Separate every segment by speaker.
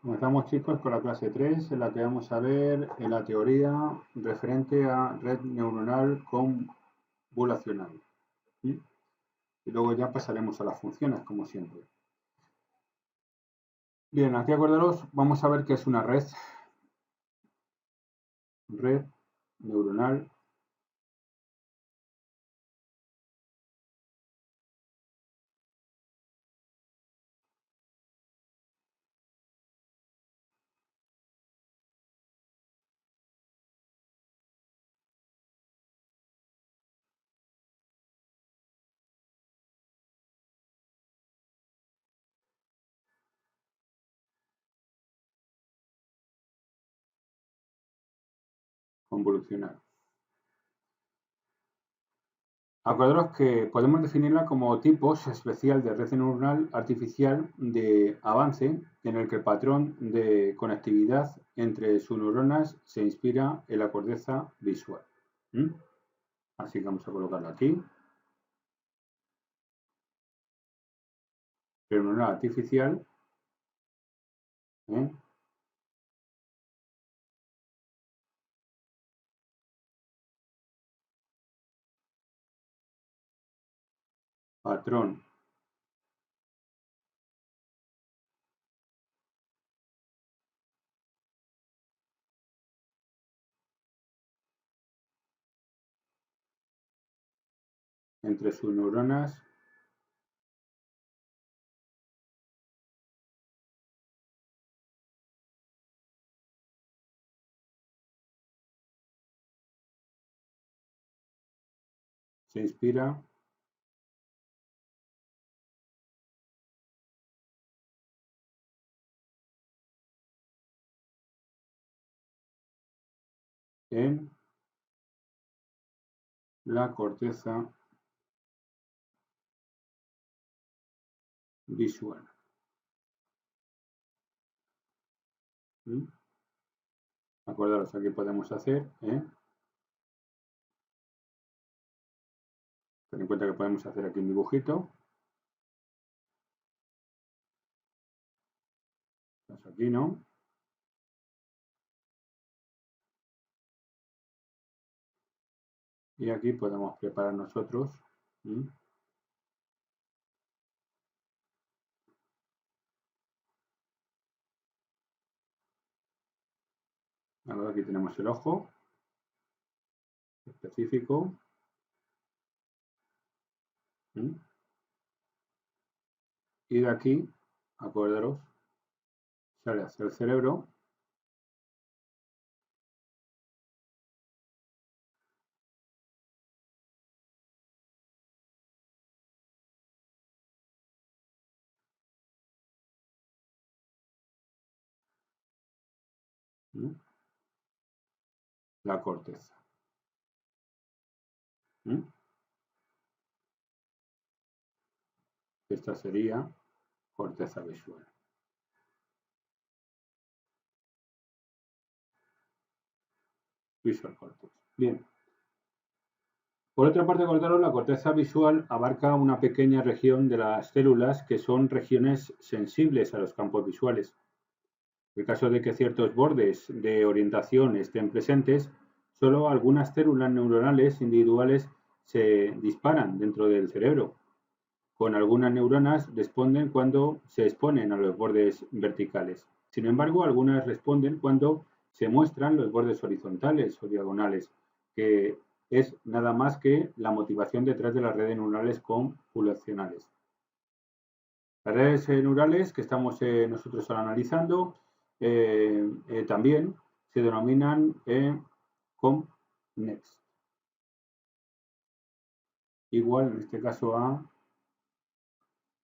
Speaker 1: Comenzamos, chicos, con la clase 3, en la que vamos a ver la teoría referente a red neuronal convolucional. ¿Sí? Y luego ya pasaremos a las funciones, como siempre. Bien, aquí acordaros, vamos a ver qué es una red neuronal convolucional. Acordaros que podemos definirla como tipos especial de red neuronal artificial de avance en el que el patrón de conectividad entre sus neuronas se inspira en la corteza visual. Así que vamos a colocarlo aquí. Neuronal artificial. Patrón entre sus neuronas se inspira en la corteza visual. Acordaros, aquí podemos hacer, ten en cuenta que podemos hacer aquí un dibujito. Pues aquí no. Y aquí podemos preparar nosotros. Ahora aquí tenemos el ojo específico. Y de aquí, acordaros, sale hacia el cerebro. La corteza. Esta sería corteza visual. Visual cortex. Bien. Por otra parte, acordaros, la corteza visual abarca una pequeña región de las células que son regiones sensibles a los campos visuales. En el caso de que ciertos bordes de orientación estén presentes, solo algunas células neuronales individuales se disparan dentro del cerebro. Con algunas neuronas responden cuando se exponen a los bordes verticales. Sin embargo, algunas responden cuando se muestran los bordes horizontales o diagonales, que es nada más que la motivación detrás de las redes neuronales convolucionales. Las redes neurales que estamos nosotros ahora analizando también se denominan COMNEX. Igual en este caso a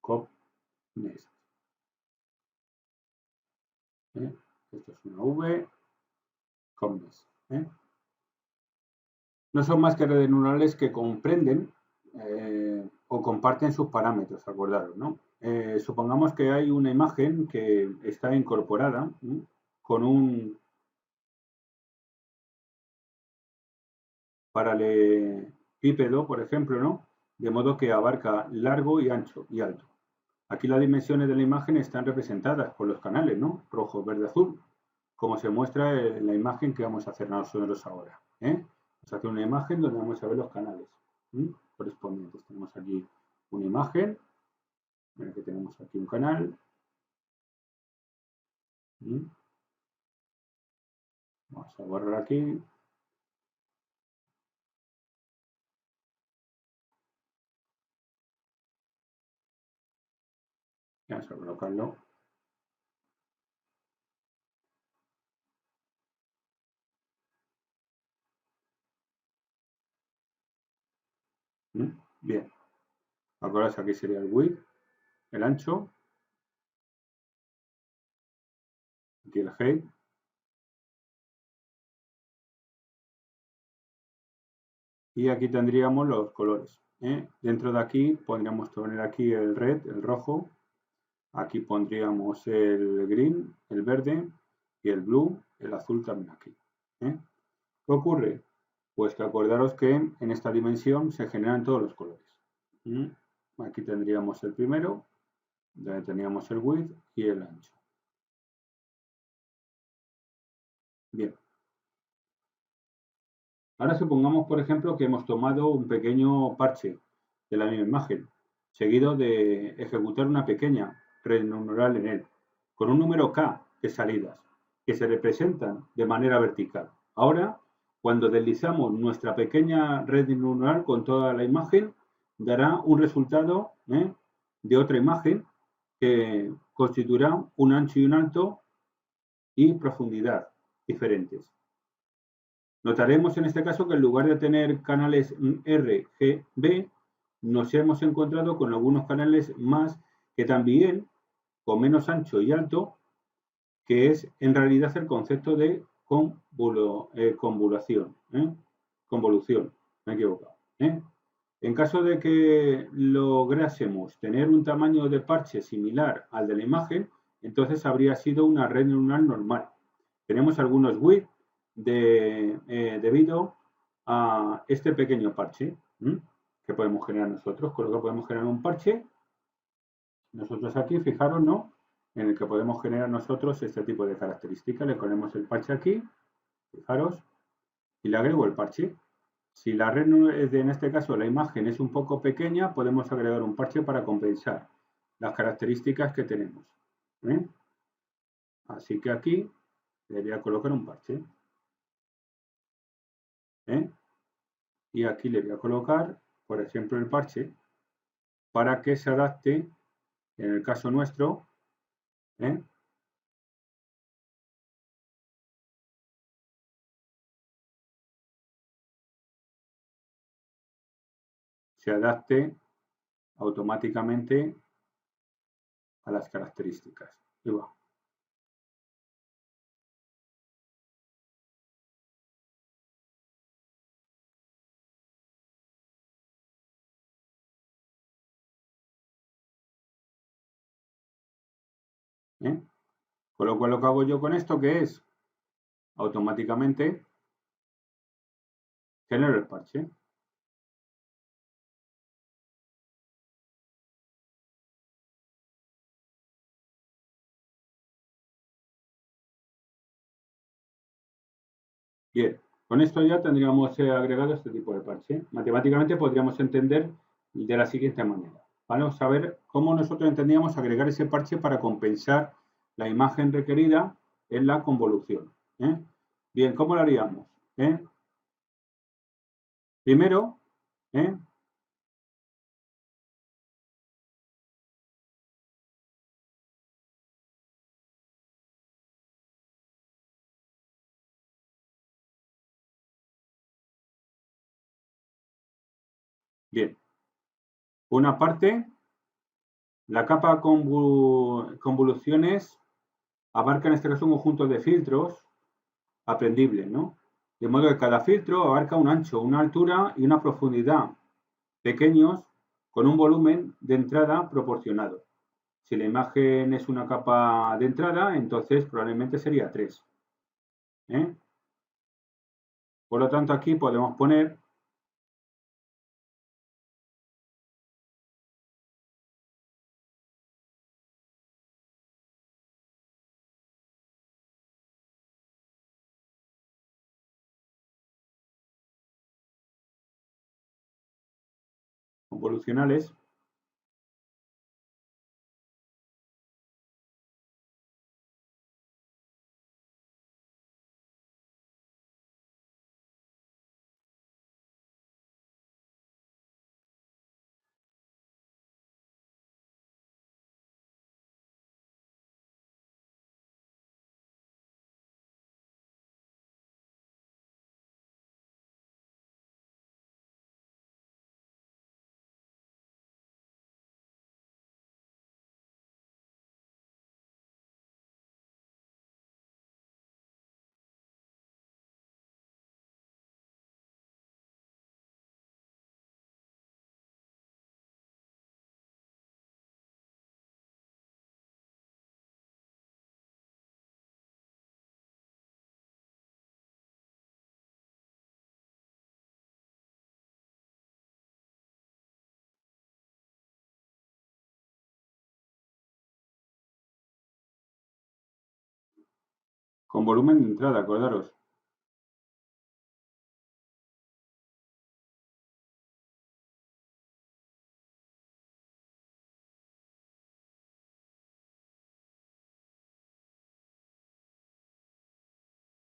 Speaker 1: COMNEX. Esto es una V, COMNEX. No son más que redes neuronales que comprenden o comparten sus parámetros, acordaros, ¿no? Supongamos que hay una imagen que está incorporada con un paralelepípedo, por ejemplo, ¿no? De modo que abarca largo y ancho y alto. Aquí las dimensiones de la imagen están representadas por los canales, ¿no? Rojo, verde, azul, como se muestra en la imagen que vamos a hacer nosotros ahora. Vamos a hacer una imagen donde vamos a ver los canales correspondientes. Tenemos aquí una imagen, mira que tenemos aquí un canal. Vamos a borrar aquí. Vamos a colocarlo. Bien. Ahora aquí sería el width, el ancho. Aquí el height. Y aquí tendríamos los colores. Dentro de aquí podríamos poner aquí el red, el rojo. Aquí pondríamos el green, el verde, y el blue, el azul también aquí. ¿Qué ocurre? Pues que acordaros que en esta dimensión se generan todos los colores. Aquí tendríamos el primero, donde teníamos el width y el ancho. Bien. Ahora supongamos, por ejemplo, que hemos tomado un pequeño parche de la misma imagen, seguido de ejecutar una pequeña red neuronal en él, con un número K de salidas, que se representan de manera vertical. Ahora, cuando deslizamos nuestra pequeña red neuronal con toda la imagen, dará un resultado de otra imagen que constituirá un ancho y un alto y profundidad diferentes. Notaremos en este caso que en lugar de tener canales R, G, B, nos hemos encontrado con algunos canales más que también, con menos ancho y alto, que es en realidad el concepto de convolución, me he equivocado. En caso de que lográsemos tener un tamaño de parche similar al de la imagen, entonces habría sido una red neuronal normal. Tenemos algunos width debido a este pequeño parche que podemos generar nosotros, con lo que podemos generar un parche. Nosotros aquí, fijaros, ¿no? En el que podemos generar nosotros este tipo de características. Le ponemos el parche aquí, fijaros, y le agrego el parche. Si la red, en este caso, la imagen es un poco pequeña, podemos agregar un parche para compensar las características que tenemos. Así que aquí le voy a colocar un parche. Y aquí le voy a colocar, por ejemplo, el parche para que se adapte, en el caso nuestro, se adapte automáticamente a las características. Y va. Con lo cual lo que hago yo con esto, que es automáticamente genero el parche. Bien, con esto ya tendríamos agregado este tipo de parche. Matemáticamente podríamos entender de la siguiente manera. Vamos a ver cómo nosotros entendíamos agregar ese parche para compensar la imagen requerida en la convolución. Bien, ¿cómo lo haríamos? Primero, bien, una parte, la capa convoluciones abarca en este caso un conjunto de filtros aprendibles, ¿no? De modo que cada filtro abarca un ancho, una altura y una profundidad pequeños con un volumen de entrada proporcionado. Si la imagen es una capa de entrada, entonces probablemente sería 3. Por lo tanto, aquí podemos poner convolucionales. Con volumen de entrada, acordaros.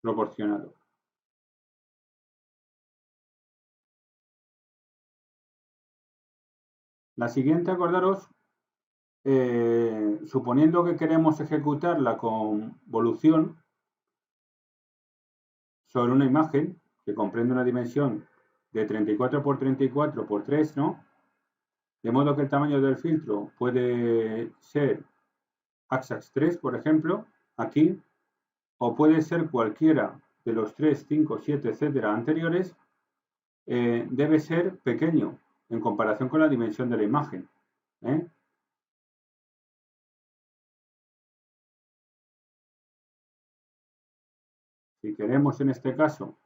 Speaker 1: Proporcionado. La siguiente, acordaros, suponiendo que queremos ejecutar la convolución sobre una imagen que comprende una dimensión de 34 por 34 por 3, ¿no? De modo que el tamaño del filtro puede ser Axax 3, por ejemplo, aquí, o puede ser cualquiera de los 3, 5, 7, etcétera anteriores, debe ser pequeño en comparación con la dimensión de la imagen. Si queremos en este caso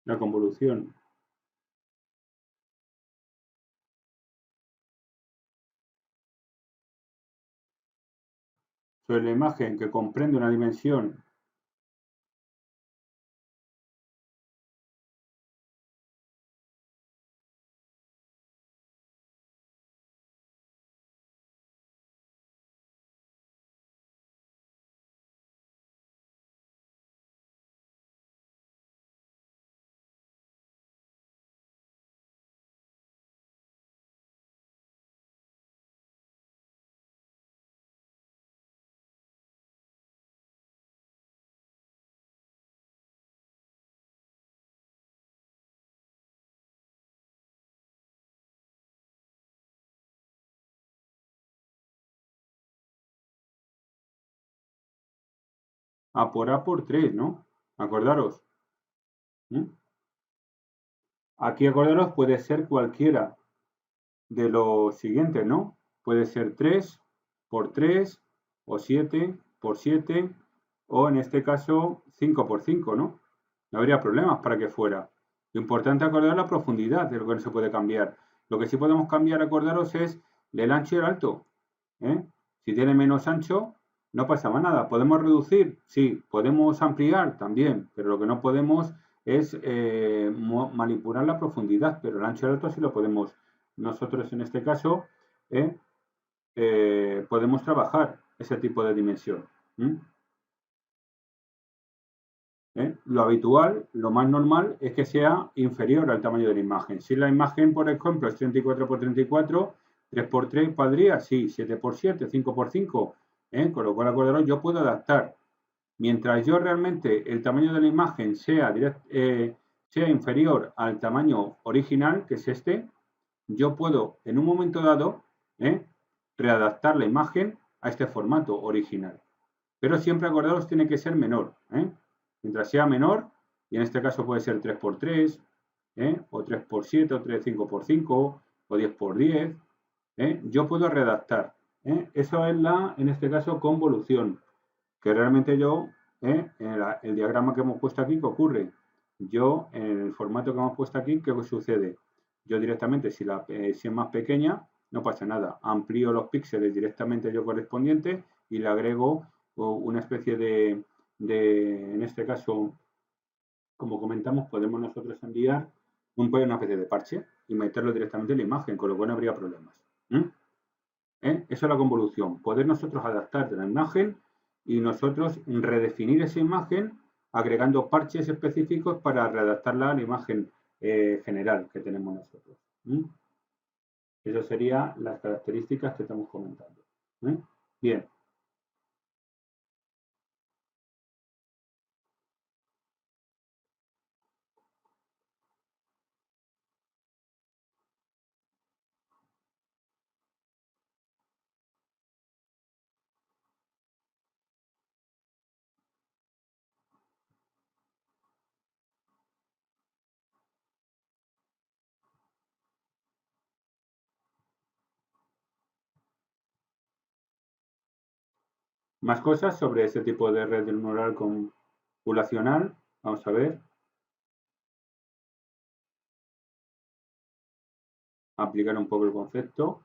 Speaker 1: la convolución sobre la imagen que comprende una dimensión A por 3, ¿no? Acordaros. Aquí, acordaros, puede ser cualquiera de los siguientes, ¿no? Puede ser 3 por 3 o 7 por 7 o en este caso 5 por 5, ¿no? No habría problemas para que fuera. Lo importante, acordar la profundidad de lo que no se puede cambiar. Lo que sí podemos cambiar, acordaros, es el ancho y el alto. Si tiene menos ancho, no pasaba nada. ¿Podemos reducir? Sí. ¿Podemos ampliar? También. Pero lo que no podemos es manipular la profundidad, pero el ancho y el alto sí lo podemos. Nosotros en este caso podemos trabajar ese tipo de dimensión. Lo habitual, lo más normal, es que sea inferior al tamaño de la imagen. Si la imagen, por ejemplo, es 34 por 34, 3 por 3 podría, sí, 7 por 7, 5 por 5, con lo cual, acordaros, yo puedo adaptar. Mientras yo realmente el tamaño de la imagen sea inferior al tamaño original, que es este, yo puedo, en un momento dado, readaptar la imagen a este formato original. Pero siempre, acordaros, tiene que ser menor. Mientras sea menor, y en este caso puede ser 3x3, o 3x7, o 5x5, o 10x10, yo puedo readaptar. Eso es en este caso, convolución, que realmente yo, en el diagrama que hemos puesto aquí, ¿qué ocurre? Yo, en el formato que hemos puesto aquí, ¿qué sucede? Yo directamente, si es más pequeña, no pasa nada. Amplío los píxeles directamente yo correspondiente y le agrego una especie en este caso, como comentamos, podemos nosotros enviar una especie de parche y meterlo directamente en la imagen, con lo cual no habría problemas. Eso es la convolución. Poder nosotros adaptar la imagen y nosotros redefinir esa imagen agregando parches específicos para readaptarla a la imagen general que tenemos nosotros. Esas serían las características que estamos comentando. Bien. Más cosas sobre ese tipo de red neuronal convolucional. Vamos a ver. Aplicar un poco el concepto.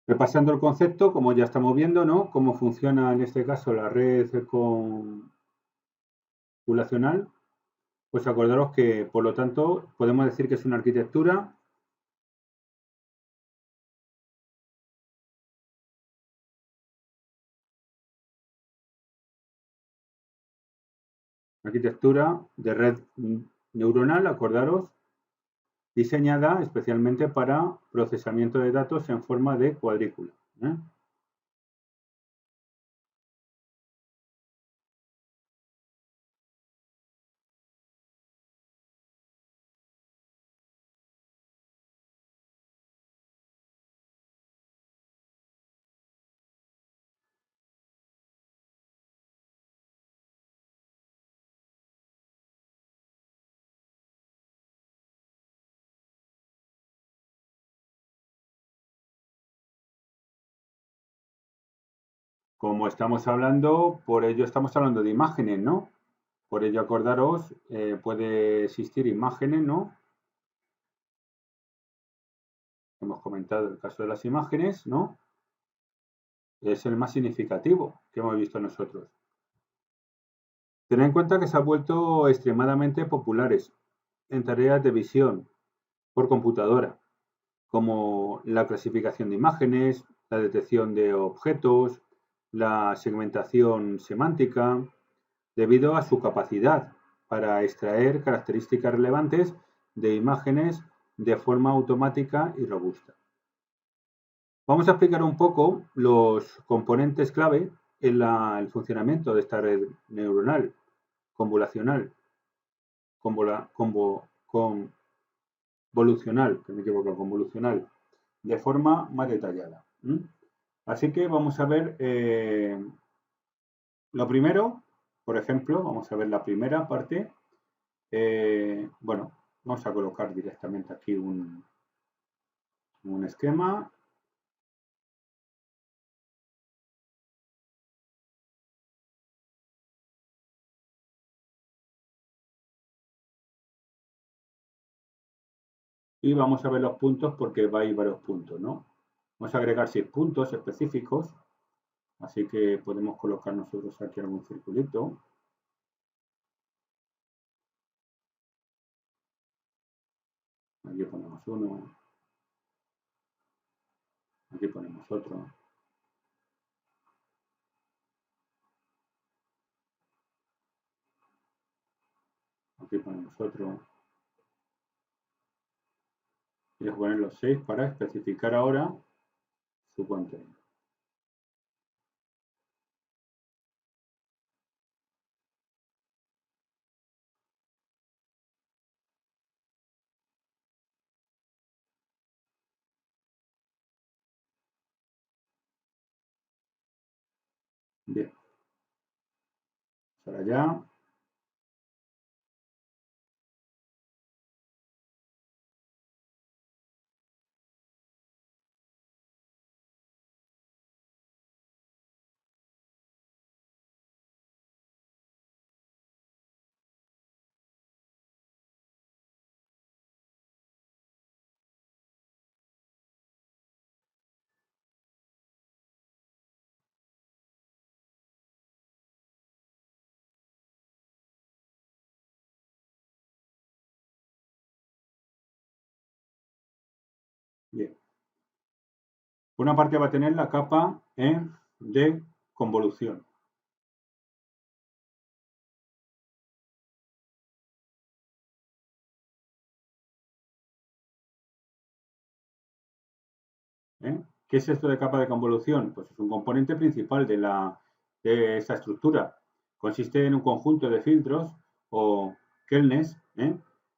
Speaker 1: Repasando el concepto, como ya estamos viendo, ¿no? Cómo funciona en este caso la red convolucional. Pues acordaros que, por lo tanto, podemos decir que es una arquitectura de red neuronal, acordaros, diseñada especialmente para procesamiento de datos en forma de cuadrícula. Como estamos hablando, por ello estamos hablando de imágenes, ¿no? Por ello, acordaros, puede existir imágenes, ¿no? Hemos comentado el caso de las imágenes, ¿no? Es el más significativo que hemos visto nosotros. Tened en cuenta que se han vuelto extremadamente populares en tareas de visión por computadora, como la clasificación de imágenes, la detección de objetos, la segmentación semántica, debido a su capacidad para extraer características relevantes de imágenes de forma automática y robusta. Vamos a explicar un poco los componentes clave en el funcionamiento de esta red neuronal convolucional, convolucional, de forma más detallada. Así que vamos a ver lo primero, por ejemplo, vamos a ver la primera parte. Bueno, vamos a colocar directamente aquí un esquema. Y vamos a ver los puntos porque va a ir varios puntos, ¿no? Vamos a agregar 6 puntos específicos, así que podemos colocar nosotros aquí algún circulito. Aquí ponemos uno, aquí ponemos otro. Aquí ponemos otro. Y voy a poner los 6 para especificar ahora su contenido. Bien. Para allá. Bien. Por una parte va a tener la capa de convolución. ¿Qué es esto de capa de convolución? Pues es un componente principal de esta estructura. Consiste en un conjunto de filtros o kernels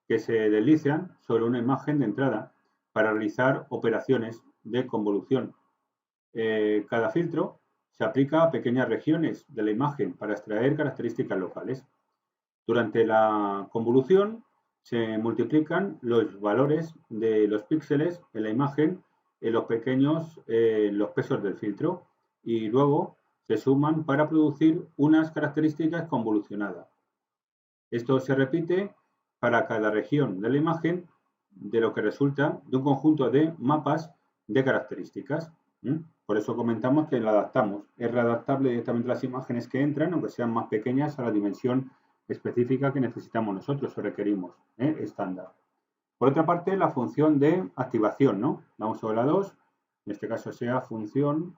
Speaker 1: que se deslizan sobre una imagen de entrada para realizar operaciones de convolución. Cada filtro se aplica a pequeñas regiones de la imagen para extraer características locales. Durante la convolución se multiplican los valores de los píxeles en la imagen en los pesos del filtro y luego se suman para producir unas características convolucionadas. Esto se repite para cada región de la imagen, de lo que resulta de un conjunto de mapas de características. Por eso comentamos que lo adaptamos. Es readaptable directamente las imágenes que entran, aunque sean más pequeñas, a la dimensión específica que necesitamos nosotros o requerimos, estándar. Por otra parte, la función de activación, ¿no? Vamos sobre la 2, en este caso sea función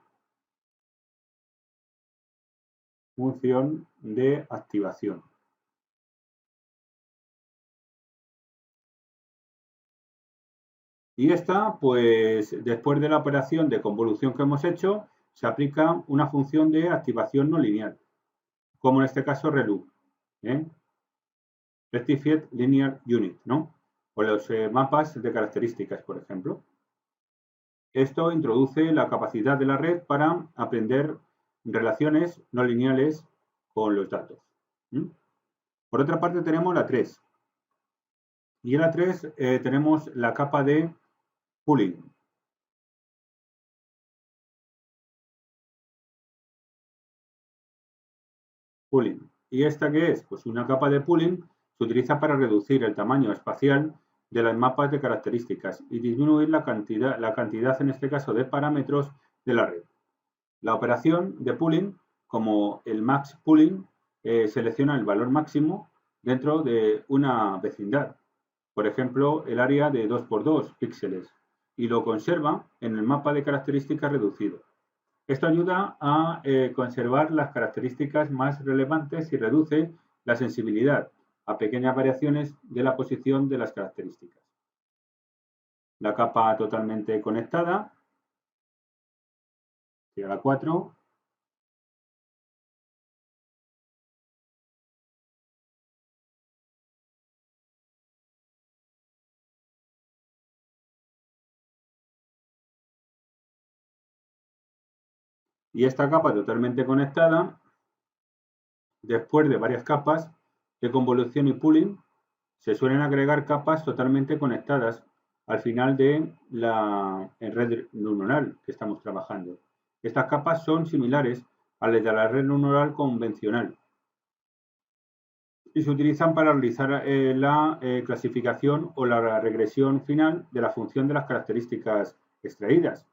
Speaker 1: de activación. Y esta, pues después de la operación de convolución que hemos hecho, se aplica una función de activación no lineal, como en este caso ReLU, Rectified Linear Unit, ¿no? O los mapas de características, por ejemplo. Esto introduce la capacidad de la red para aprender relaciones no lineales con los datos. Por otra parte tenemos la 3. Y en la 3 tenemos la capa de pooling. Pooling. ¿Y esta qué es? Pues una capa de pooling se utiliza para reducir el tamaño espacial de los mapas de características y disminuir la cantidad en este caso de parámetros de la red. La operación de pooling, como el max pooling, selecciona el valor máximo dentro de una vecindad, por ejemplo, el área de 2×2 píxeles, y lo conserva en el mapa de características reducido. Esto ayuda a conservar las características más relevantes y reduce la sensibilidad a pequeñas variaciones de la posición de las características. La capa totalmente conectada, sería la 4. Y esta capa totalmente conectada, después de varias capas de convolución y pooling, se suelen agregar capas totalmente conectadas al final de la red neuronal que estamos trabajando. Estas capas son similares a las de la red neuronal convencional y se utilizan para realizar la clasificación o la regresión final de la función de las características extraídas.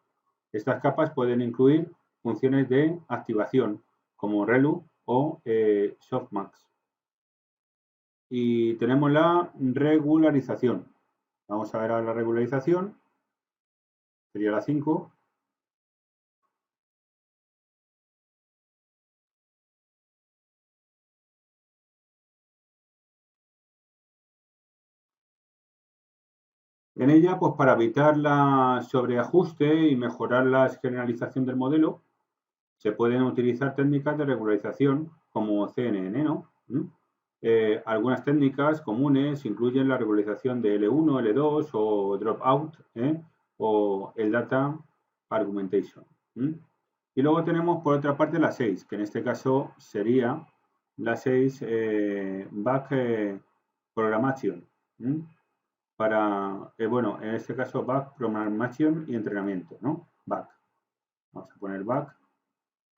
Speaker 1: Estas capas pueden incluir funciones de activación como ReLU o softmax. Y tenemos la regularización. Vamos a ver ahora la regularización. Sería la 5. En ella, pues para evitar la sobreajuste y mejorar la generalización del modelo, se pueden utilizar técnicas de regularización como CNN, ¿no? Algunas técnicas comunes incluyen la regularización de L1, L2 o dropout o el data argumentation. Y luego tenemos por otra parte la 6, que en este caso sería la 6 back programmation. Para, bueno, en este caso back programmation y entrenamiento, ¿no? Back. Vamos a poner back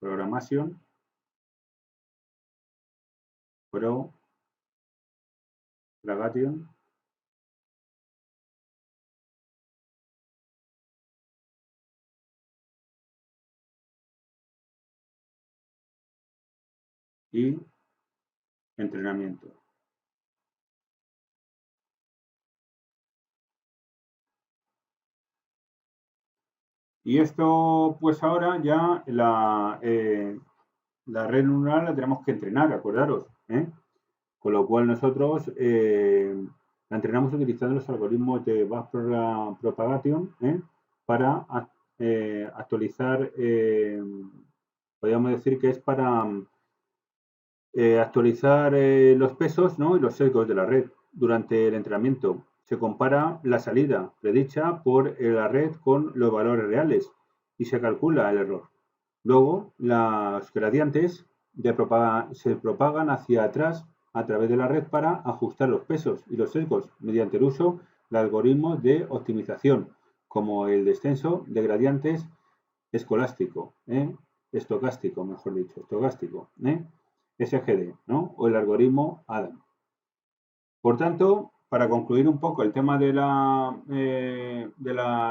Speaker 1: programación propagation y entrenamiento. Y esto, pues ahora ya la red neuronal la tenemos que entrenar, acordaros, ¿eh? Con lo cual nosotros la entrenamos utilizando los algoritmos de Backprogram Propagation, para actualizar, podríamos decir que es para actualizar los pesos, ¿no?, y los sesgos de la red. Durante el entrenamiento se compara la salida predicha por la red con los valores reales y se calcula el error. Luego, los gradientes se propagan hacia atrás a través de la red para ajustar los pesos y los sesgos mediante el uso de algoritmos de optimización, como el descenso de gradientes escolástico, estocástico, mejor dicho, estocástico, SGD, ¿no?, o el algoritmo Adam. Por tanto, para concluir un poco el tema de la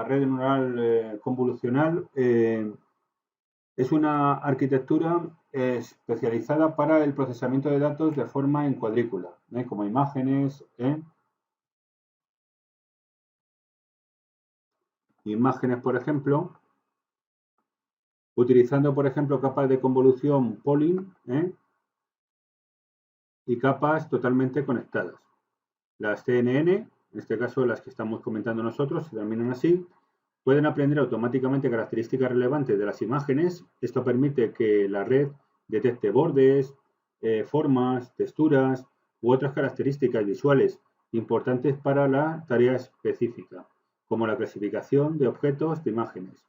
Speaker 1: red neuronal convolucional, es una arquitectura especializada para el procesamiento de datos de forma en cuadrícula, como imágenes, por ejemplo, utilizando, por ejemplo, capas de convolución polling, y capas totalmente conectadas. Las CNN, en este caso las que estamos comentando nosotros, se denominan así, pueden aprender automáticamente características relevantes de las imágenes. Esto permite que la red detecte bordes, formas, texturas u otras características visuales importantes para la tarea específica, como la clasificación de objetos de imágenes.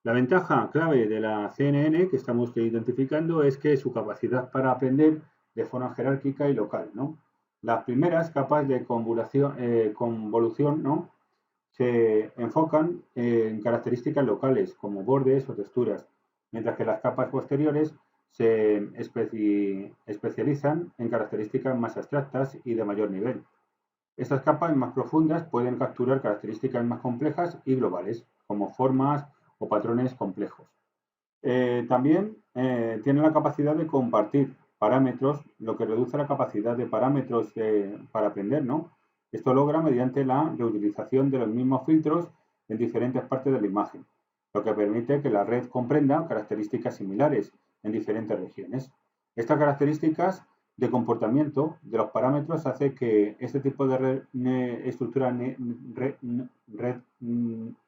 Speaker 1: La ventaja clave de la CNN que estamos identificando es que su capacidad para aprender de forma jerárquica y local, ¿no? Las primeras capas de convolución, ¿no?, se enfocan en características locales como bordes o texturas, mientras que las capas posteriores se especializan en características más abstractas y de mayor nivel. Estas capas más profundas pueden capturar características más complejas y globales, como formas o patrones complejos. También tiene la capacidad de compartir parámetros, lo que reduce la capacidad de parámetros para aprender, ¿no? Esto logra mediante la reutilización de los mismos filtros en diferentes partes de la imagen, lo que permite que la red comprenda características similares en diferentes regiones. Estas características de comportamiento de los parámetros hace que este tipo de estructura red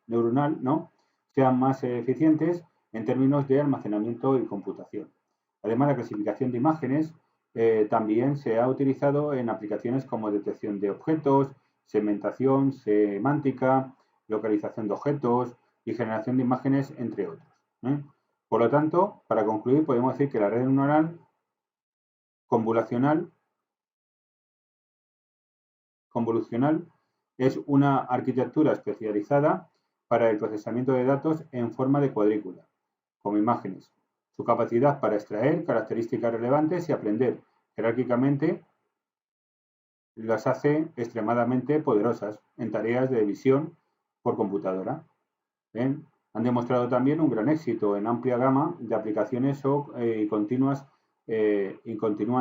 Speaker 1: neuronal, ¿no?, sean más eficientes en términos de almacenamiento y computación. Además, la clasificación de imágenes también se ha utilizado en aplicaciones como detección de objetos, segmentación semántica, localización de objetos y generación de imágenes, entre otros. Por lo tanto, para concluir, podemos decir que la red neuronal convolucional es una arquitectura especializada para el procesamiento de datos en forma de cuadrícula, como imágenes. Su capacidad para extraer características relevantes y aprender jerárquicamente las hace extremadamente poderosas en tareas de visión por computadora. Han demostrado también un gran éxito en amplia gama de aplicaciones y continúan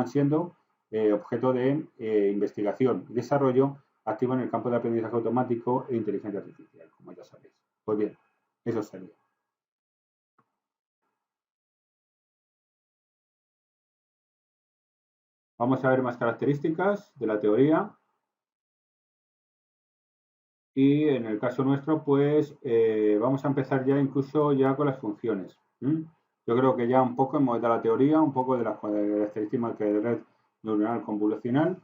Speaker 1: siendo objeto de investigación y desarrollo activo en el campo de aprendizaje automático e inteligencia artificial, como ya sabéis. Pues bien, eso sería. Vamos a ver más características de la teoría. Y en el caso nuestro, pues vamos a empezar ya incluso ya con las funciones. Yo creo que ya un poco hemos dado la teoría, un poco de las características de red neuronal convolucional.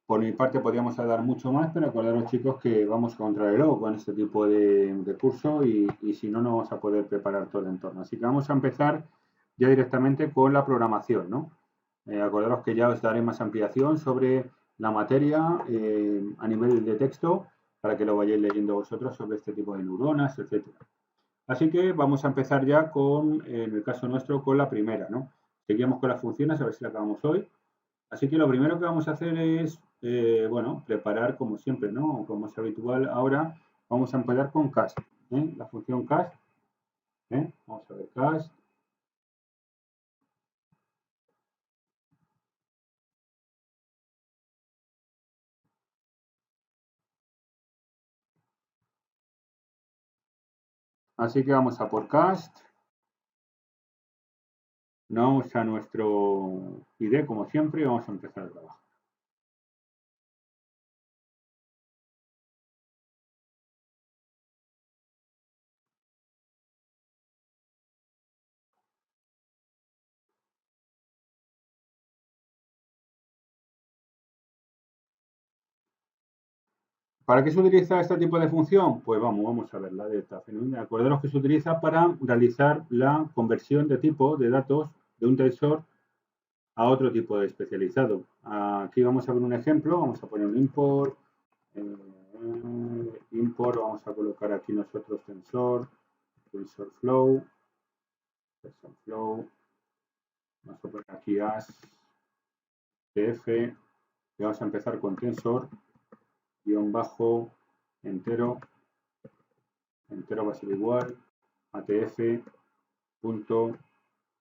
Speaker 1: Por mi parte podríamos dar mucho más, pero acordaros, chicos, que vamos contra el reloj con este tipo de curso y si no, no vamos a poder preparar todo el entorno. Así que vamos a empezar ya directamente con la programación, ¿no? Acordaros que ya os daré más ampliación sobre la materia a nivel de texto para que lo vayáis leyendo vosotros sobre este tipo de neuronas, etcétera. Así que vamos a empezar ya con, en el caso nuestro, con la primera, ¿no? Seguimos con las funciones, a ver si la acabamos hoy. Así que lo primero que vamos a hacer es, bueno, preparar como siempre, ¿no? Como es habitual ahora, vamos a empezar con cast, la función cast. Vamos a ver cast. Así que vamos a por cast. Nos vamos a nuestro ID como siempre y vamos a empezar a trabajar. ¿Para qué se utiliza este tipo de función? Pues vamos a ver la de TAFE. Acordaros que se utiliza para realizar la conversión de tipo de datos de un tensor a otro tipo de especializado. Aquí vamos a ver un ejemplo, vamos a poner un import, vamos a colocar aquí nosotros TensorFlow, vamos a poner aquí as tf y vamos a empezar con tensor entero va a ser igual atf punto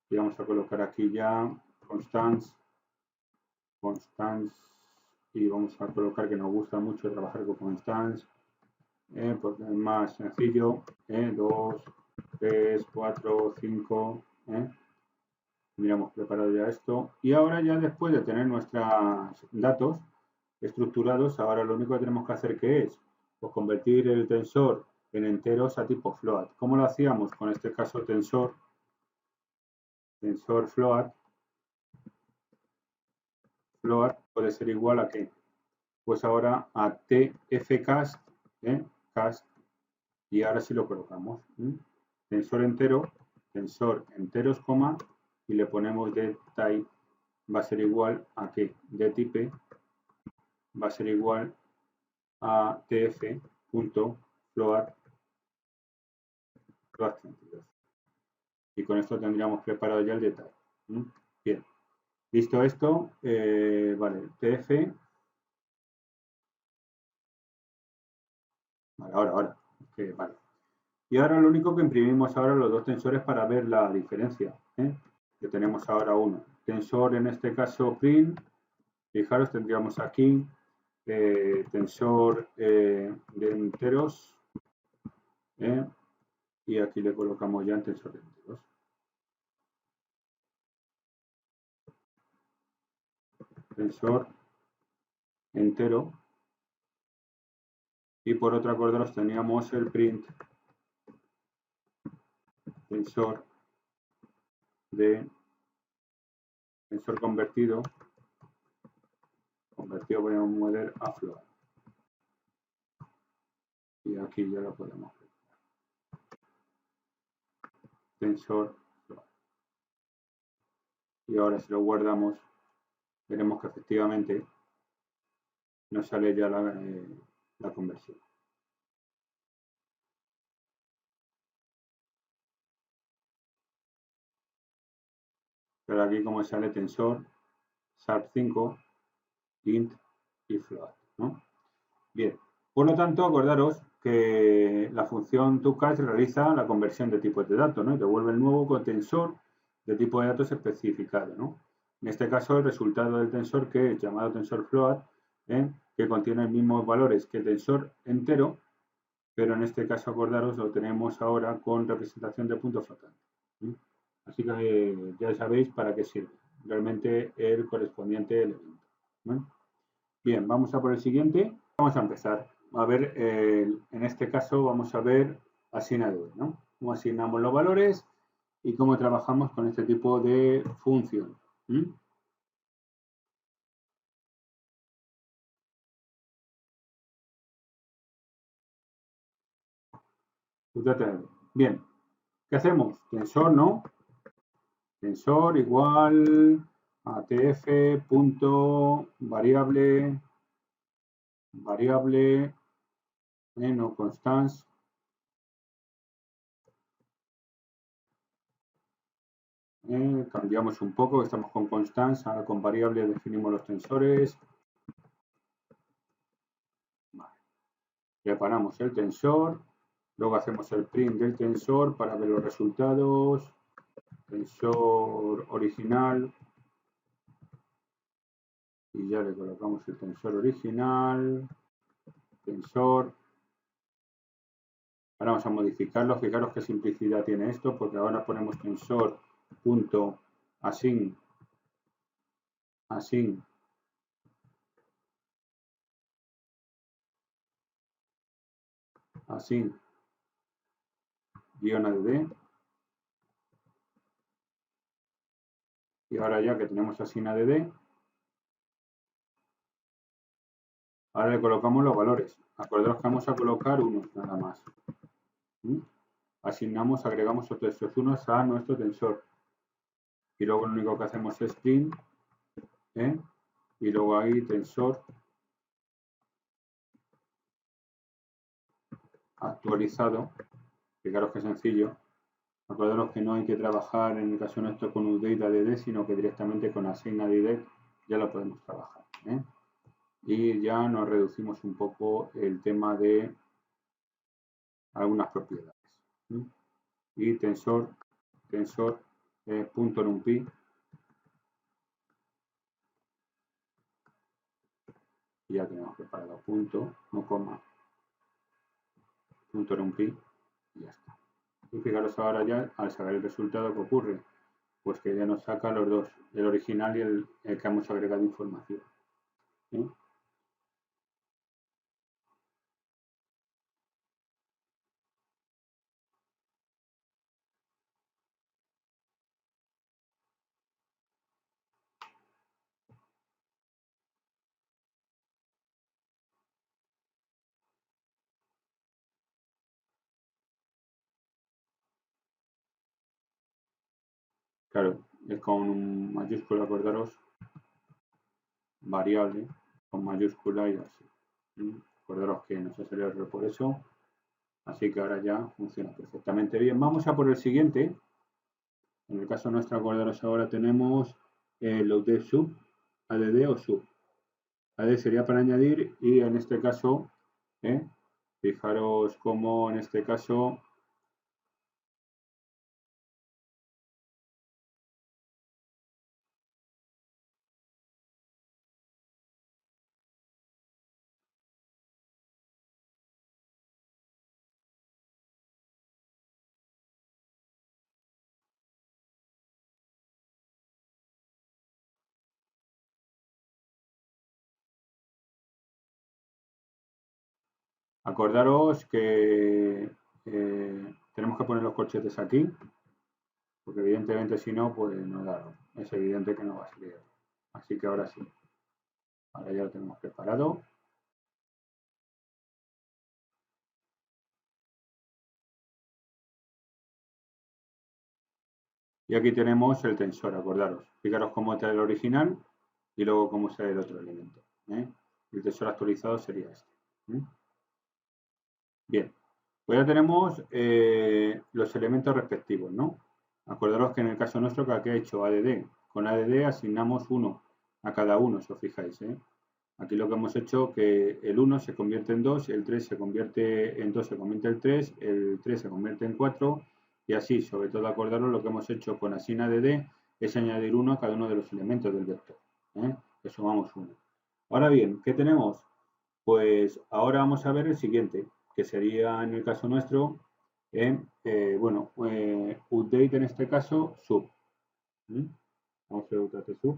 Speaker 1: y vamos a colocar aquí ya constants y vamos a colocar que nos gusta mucho trabajar con constants porque es más sencillo 2, 3, 4, 5 miramos preparado ya esto y ahora ya después de tener nuestros datos estructurados, ahora lo único que tenemos que hacer que es pues, convertir el tensor en enteros a tipo float. ¿Cómo lo hacíamos? Con este caso tensor float puede ser igual a qué? Pues ahora a tfcast, cast, y ahora sí lo colocamos. Tensor enteros, coma, y le ponemos de type, va a ser igual a qué? De type va a ser igual a tf.float 32. Y con esto tendríamos preparado ya el detalle. Bien, visto esto, vale, tf. Vale, ahora. Vale. Y ahora lo único que imprimimos ahora los dos tensores para ver la diferencia. Que tenemos ahora uno. Tensor en este caso print. Fijaros, tendríamos aquí tensor de enteros. Y aquí le colocamos ya en tensor de enteros. Tensor entero. Y por otro acordaros teníamos el print tensor convertido podemos mover a float. Y aquí ya lo podemos ver. Tensor float. Y ahora si lo guardamos, veremos que efectivamente nos sale ya la conversión. Pero aquí como sale tensor, SARP5, int y float, ¿no? Bien, por lo tanto, acordaros que la función toCast realiza la conversión de tipos de datos, ¿no? Y devuelve el nuevo con tensor de tipo de datos especificado, ¿no? En este caso, el resultado del tensor, que es llamado tensor float, que contiene los mismos valores que el tensor entero, pero en este caso, acordaros, lo tenemos ahora con representación de punto flotante. Así que ya sabéis para qué sirve realmente el correspondiente elemento. Bien, vamos a por el siguiente. Vamos a empezar. A ver, en este caso vamos a ver asignador, ¿no? Cómo asignamos los valores y cómo trabajamos con este tipo de función. Bien, ¿qué hacemos? Tensor, ¿no? Tensor igual a tf punto variable no constants cambiamos un poco, estamos con constants, ahora con variable definimos los tensores. Vale. Preparamos el tensor, luego hacemos el print del tensor para ver los resultados, tensor original, y ya le colocamos el tensor original, tensor, Ahora vamos a modificarlo. Fijaros qué simplicidad tiene esto, porque ahora ponemos tensor.assign -add. Y ahora ya que tenemos assign-add, ahora le colocamos los valores. Acordaos que vamos a colocar unos nada más. Asignamos, agregamos otros estos unos a nuestro tensor. Y luego lo único que hacemos es print, y luego ahí tensor actualizado. Fijaros que sencillo. Acordaros que no hay que trabajar en el caso nuestro con update.add, sino que directamente con assign-add ya lo podemos trabajar. Y ya nos reducimos un poco el tema de algunas propiedades. Y tensor.numpy, y ya tenemos preparado punto, no coma, .numpy, y ya está. Y fijaros ahora ya, al saber el resultado, ¿qué ocurre? Pues que ya nos saca los dos, el original y el que hemos agregado información. Claro, es con mayúscula, acordaros, variable, con mayúscula y así. Acordaros que nos ha salido el error por eso. Así que ahora ya funciona perfectamente bien. Vamos a por el siguiente. En el caso nuestro, acordaros, ahora tenemos load sub, add o sub. Add sería para añadir y en este caso, fijaros cómo en este caso acordaros que tenemos que poner los corchetes aquí, porque evidentemente si no, pues no da. Es evidente que no va a salir. Así que ahora sí. Ahora ya lo tenemos preparado. Y aquí tenemos el tensor, acordaros. Fijaros cómo está el original y luego cómo sale el otro elemento. El tensor actualizado sería este. Bien, pues ya tenemos los elementos respectivos, ¿no? Acordaros que en el caso nuestro que aquí ha hecho add, con add asignamos 1 a cada uno, si os fijáis. Aquí lo que hemos hecho que el 1 se convierte en 2, el 3 se convierte en 2, se convierte en 3, el 3 se convierte en 4 y así, sobre todo acordaros lo que hemos hecho con assign-add es añadir 1 a cada uno de los elementos del vector, que sumamos 1. Ahora bien, ¿qué tenemos? Pues ahora vamos a ver el siguiente, que sería en el caso nuestro, update en este caso sub. Vamos a hacer update sub.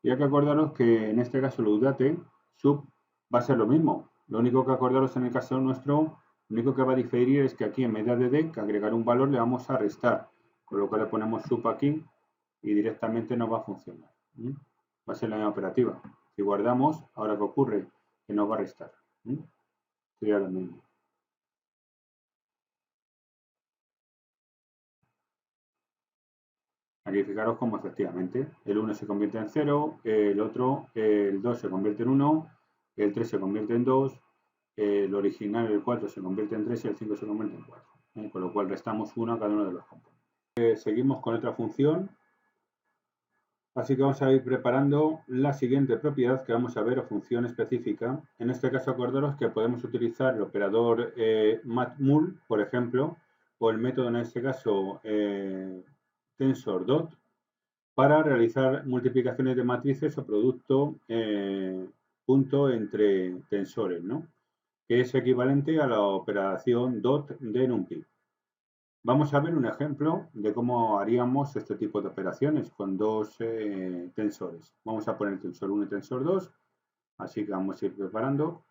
Speaker 1: Y hay que acordaros que en este caso el update sub va a ser lo mismo. Lo único que acordaros en el caso nuestro, lo único que va a diferir es que aquí en vez de add, que agregar un valor, le vamos a restar. Con lo cual le ponemos sub aquí y directamente no va a funcionar. Va a ser la misma operativa. Si guardamos, ahora que ocurre, que nos va a restar. Sería lo mismo. Aquí fijaros cómo efectivamente el 1 se convierte en 0, el otro, el 2 se convierte en 1, el 3 se convierte en 2, el original, el 4 se convierte en 3 y el 5 se convierte en 4. Con lo cual restamos 1 a cada uno de los componentes. Seguimos con otra función. Así que vamos a ir preparando la siguiente propiedad que vamos a ver, o función específica. En este caso, acordaros que podemos utilizar el operador matmul, por ejemplo, o el método, en este caso, tensor.dot, para realizar multiplicaciones de matrices o producto punto entre tensores, ¿no? Que es equivalente a la operación dot de NumPy. Vamos a ver un ejemplo de cómo haríamos este tipo de operaciones con dos tensores. Vamos a poner tensor 1 y tensor 2, así que vamos a ir preparando.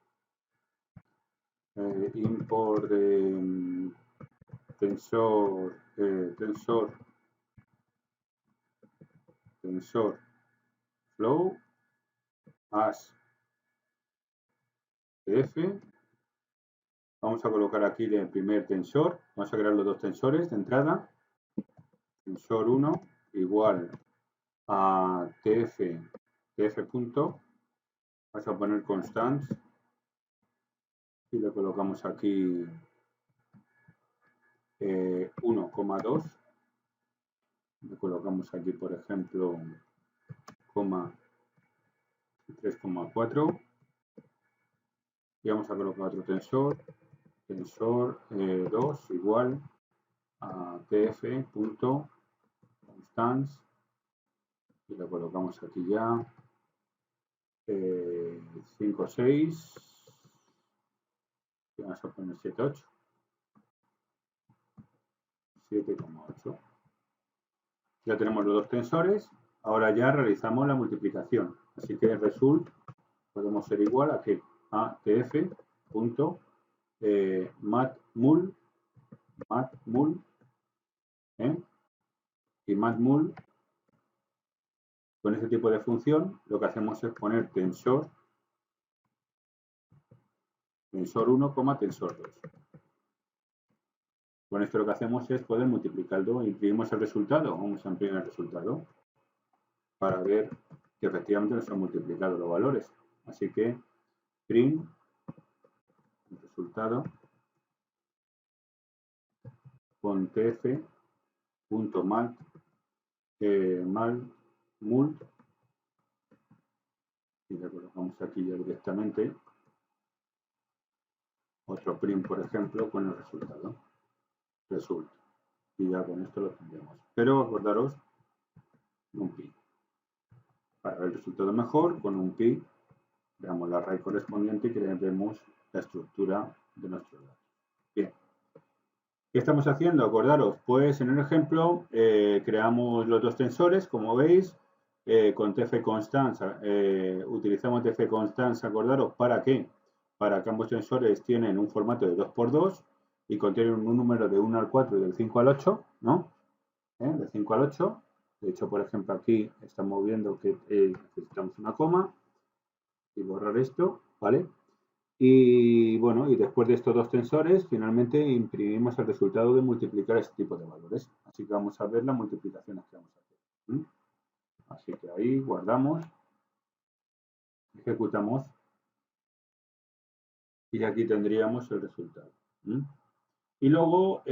Speaker 1: Import de tensor flow as tf. Vamos a colocar aquí el primer tensor. Vamos a crear los dos tensores de entrada. Tensor 1 igual a tf punto. Vamos a poner constants y le colocamos aquí 1,2. Le colocamos aquí, por ejemplo, 3,4. Y vamos a colocar otro tensor. Tensor 2 igual a tf.constants. Y le colocamos aquí ya 5, 6. Y vamos a poner 7, 8. 7,8. Ya tenemos los dos tensores. Ahora ya realizamos la multiplicación. Así que el result podemos ser igual a que a tf.matmul y matmul. Con este tipo de función lo que hacemos es poner tensor 1, tensor 2. Con esto lo que hacemos es poder multiplicarlo e imprimimos el resultado. Vamos a imprimir el resultado para ver que efectivamente nos han multiplicado los valores. Así que print el resultado con tf.mult y le colocamos aquí ya directamente otro print, por ejemplo, con el resultado. Result. Y ya con esto lo tendremos. Pero acordaros, un pi. Para ver el resultado mejor, con un pi, veamos la array correspondiente y que vemos la estructura de nuestro dato. Bien. ¿Qué estamos haciendo? Acordaros, pues en el ejemplo creamos los dos tensores, como veis, con tf_constants, utilizamos tf_constants, acordaros, ¿para qué? Para que ambos tensores tienen un formato de 2×2 y contienen un número de 1 al 4 y del 5 al 8, ¿no? De 5 al 8. De hecho, por ejemplo, aquí estamos viendo que necesitamos una coma y borrar esto, ¿vale? Y bueno, y después de estos dos tensores, finalmente imprimimos el resultado de multiplicar este tipo de valores. Así que vamos a ver las multiplicaciones que vamos a hacer. Así que ahí guardamos, ejecutamos y aquí tendríamos el resultado. Y luego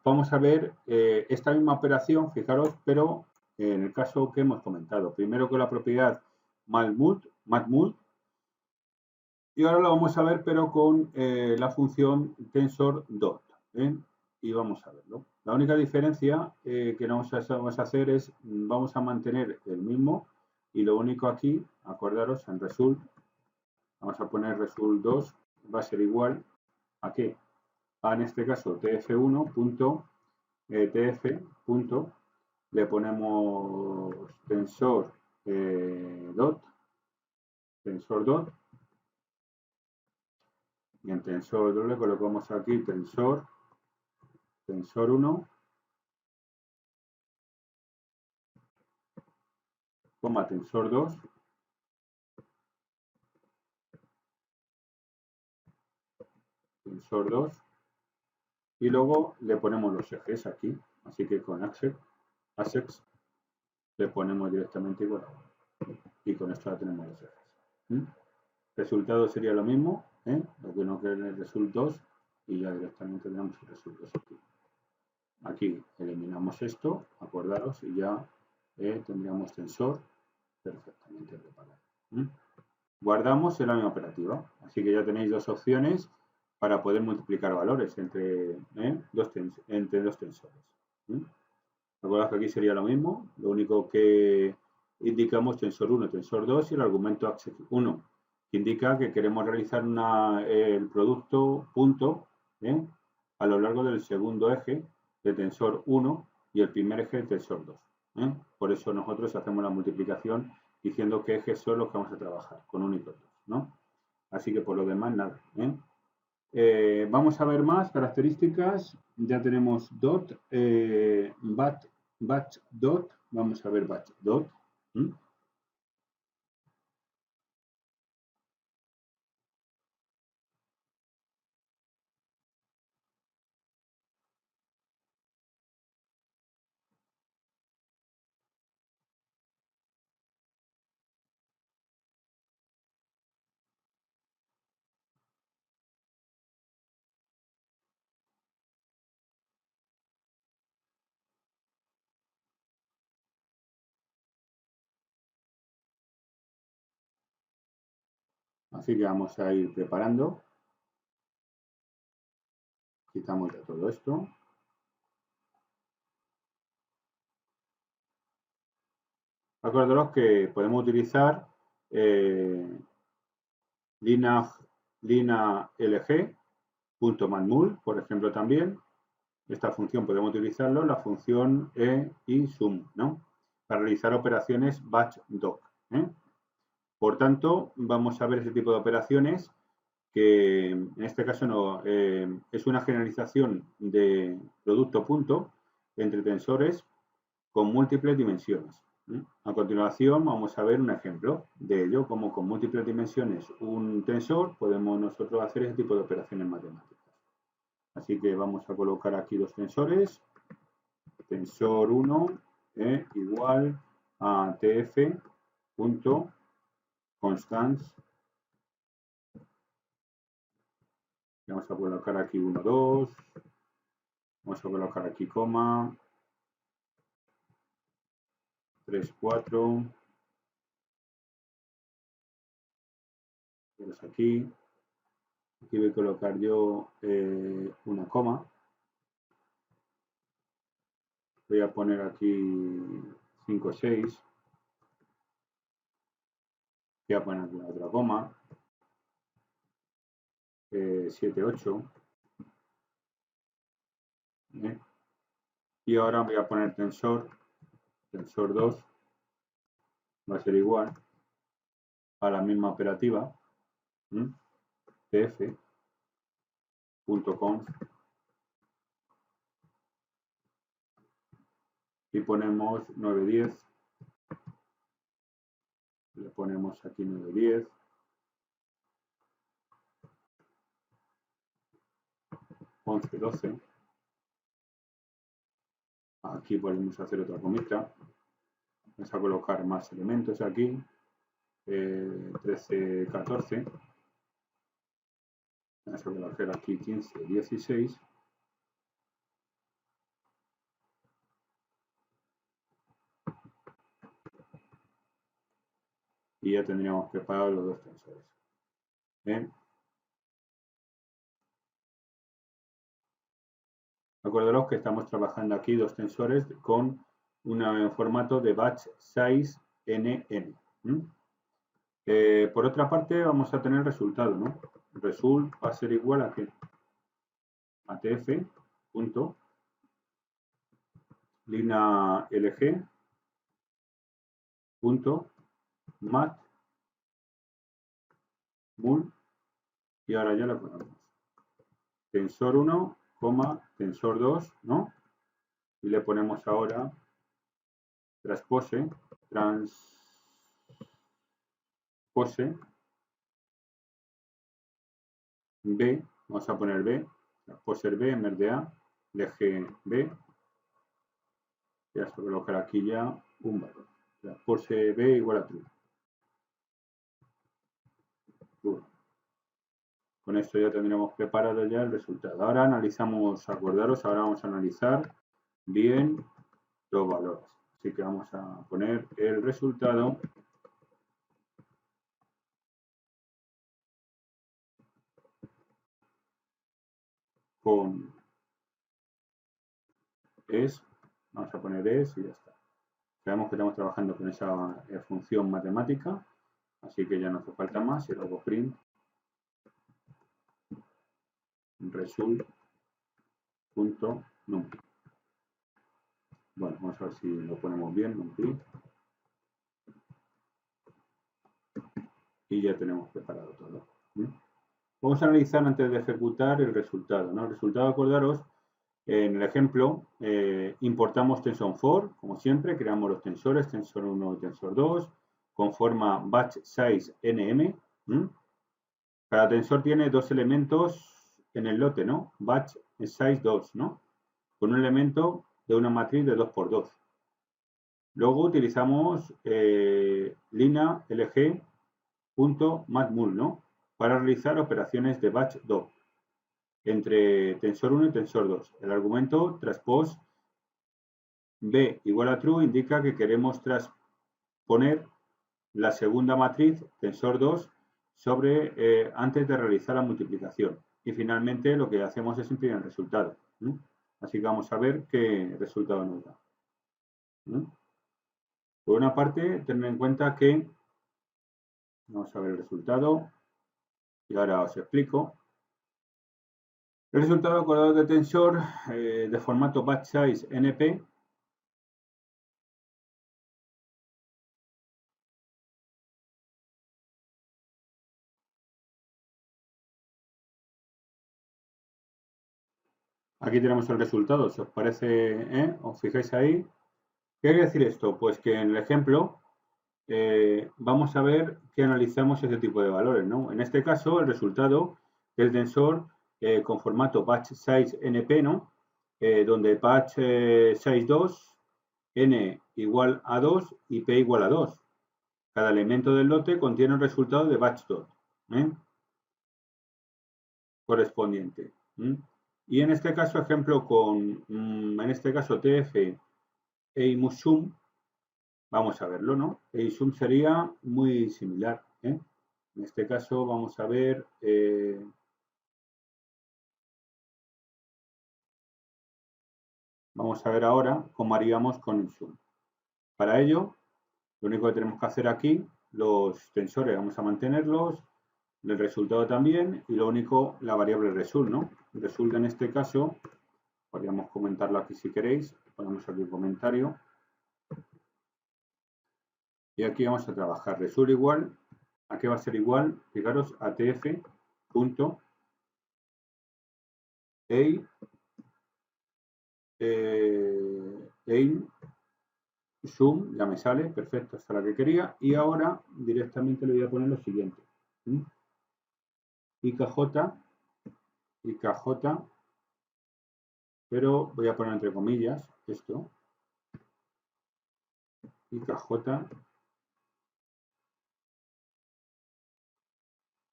Speaker 1: vamos a ver esta misma operación, fijaros, pero en el caso que hemos comentado. Primero con la propiedad matmul, y ahora lo vamos a ver, pero con la función tensor.dot. Y vamos a verlo. La única diferencia que vamos a hacer es, vamos a mantener el mismo, y lo único aquí, acordaros, en result, vamos a poner result 2, va a ser igual a qué? A, en este caso, tf1.tf. Le ponemos tensor.dot, y en tensor 2 le colocamos aquí tensor 1, tensor 2, tensor 2, y luego le ponemos los ejes aquí. Así que con assets le ponemos directamente igual. Y con esto ya tenemos los ejes. Resultado sería lo mismo, lo que no queda en el result 2, y ya directamente tenemos el result 2 aquí. Aquí eliminamos esto, acordaros, y ya tendríamos tensor perfectamente preparado. Guardamos en la misma operativa, así que ya tenéis dos opciones para poder multiplicar valores entre dos tensores. Recordad que aquí sería lo mismo, lo único que indicamos tensor 1, tensor 2 y el argumento h1, que indica que queremos realizar el producto punto a lo largo del segundo eje de tensor 1 y el primer eje de tensor 2. Por eso nosotros hacemos la multiplicación diciendo qué ejes son los que vamos a trabajar, con 1 y con 2, ¿no? Así que por lo demás, nada. Vamos a ver más características. Ya tenemos dot, batch dot. Vamos a ver batch dot. Así que vamos a ir preparando. Quitamos ya todo esto. Acordaros que podemos utilizar lina.lg.matmul, por ejemplo, también. Esta función podemos utilizarlo, la función y sum, ¿no? Para realizar operaciones batch doc. Por tanto, vamos a ver ese tipo de operaciones que en este caso no, es una generalización de producto punto entre tensores con múltiples dimensiones. A continuación vamos a ver un ejemplo de ello, como con múltiples dimensiones un tensor podemos nosotros hacer ese tipo de operaciones matemáticas. Así que vamos a colocar aquí los tensores. Tensor 1 igual a tf.constants. Vamos a colocar aquí 1, 2. Vamos a colocar aquí coma. 3, 4. Aquí. Aquí voy a colocar yo una coma. Voy a poner aquí 5, 6. Voy a poner aquí otra coma. 7, 8. Y ahora voy a poner tensor 2. Va a ser igual a la misma operativa. tf.const y ponemos 9, 10. Le ponemos aquí 9, 10. 11, 12. Aquí podemos hacer otra comita. Vamos a colocar más elementos aquí. 13, 14. Vamos a colocar aquí 15, 16. Y ya tendríamos preparados los dos tensores. ¿Bien? Acordaros que estamos trabajando aquí dos tensores con un formato de batch size NN. Por otra parte, vamos a tener resultado, ¿no? Result va a ser igual a ¿qué? A tf.lg.mat.mul y ahora ya lo ponemos. Tensor 1, tensor 2, ¿no? Y le ponemos ahora transpose B, vamos a poner B, transpose B en vez de A, eje B, y vamos a colocar aquí ya un valor. Transpose B igual a true. Con esto ya tendremos preparado ya el resultado. Ahora analizamos, acordaros, ahora vamos a analizar bien los valores. Así que vamos a poner el resultado con es, vamos a poner es y ya está. Sabemos que estamos trabajando con esa función matemática, así que ya no hace falta más y luego print result.num. Bueno, vamos a ver si lo ponemos bien, numpy. Y ya tenemos preparado todo. Vamos a analizar antes de ejecutar el resultado, ¿no? El resultado, acordaros, en el ejemplo, importamos TensorFlow, como siempre, creamos los tensores, tensor 1 y tensor 2, con forma batch size nm. Cada tensor tiene dos elementos en el lote, ¿no? Batch size 2, ¿no? Con un elemento de una matriz de 2×2. Luego utilizamos lina lg.matmul, ¿no? Para realizar operaciones de batch 2 entre tensor 1 y tensor 2. El argumento transpose b igual a true indica que queremos transponer la segunda matriz tensor 2 sobre antes de realizar la multiplicación. Y finalmente lo que hacemos es imprimir el resultado. Así que vamos a ver qué resultado nos da. Por una parte, tener en cuenta que vamos a ver el resultado y ahora os explico. El resultado acordado de tensor de formato batch size np aquí tenemos el resultado, si os parece, os fijáis ahí. ¿Qué quiere decir esto? Pues que en el ejemplo vamos a ver que analizamos ese tipo de valores, ¿no? En este caso, el resultado del tensor con formato batch size np, ¿no? Donde batch size 2, n igual a 2 y p igual a 2. Cada elemento del lote contiene un resultado de batch 2 correspondiente. Y en este caso, ejemplo con, en este caso, tf eimusum, vamos a verlo, ¿no? Eisum sería muy similar. En este caso vamos a ver ahora cómo haríamos con Eisum. Para ello, lo único que tenemos que hacer aquí, los tensores vamos a mantenerlos, el resultado también, y lo único, la variable result, ¿no? Result en este caso, podríamos comentarlo aquí si queréis, ponemos aquí un comentario. Y aquí vamos a trabajar result igual, ¿a qué va a ser igual? Fijaros, a tf.ei sum, ya me sale, perfecto, esta es la que quería. Y ahora directamente le voy a poner lo siguiente. IKJ, pero voy a poner entre comillas esto. IKJ,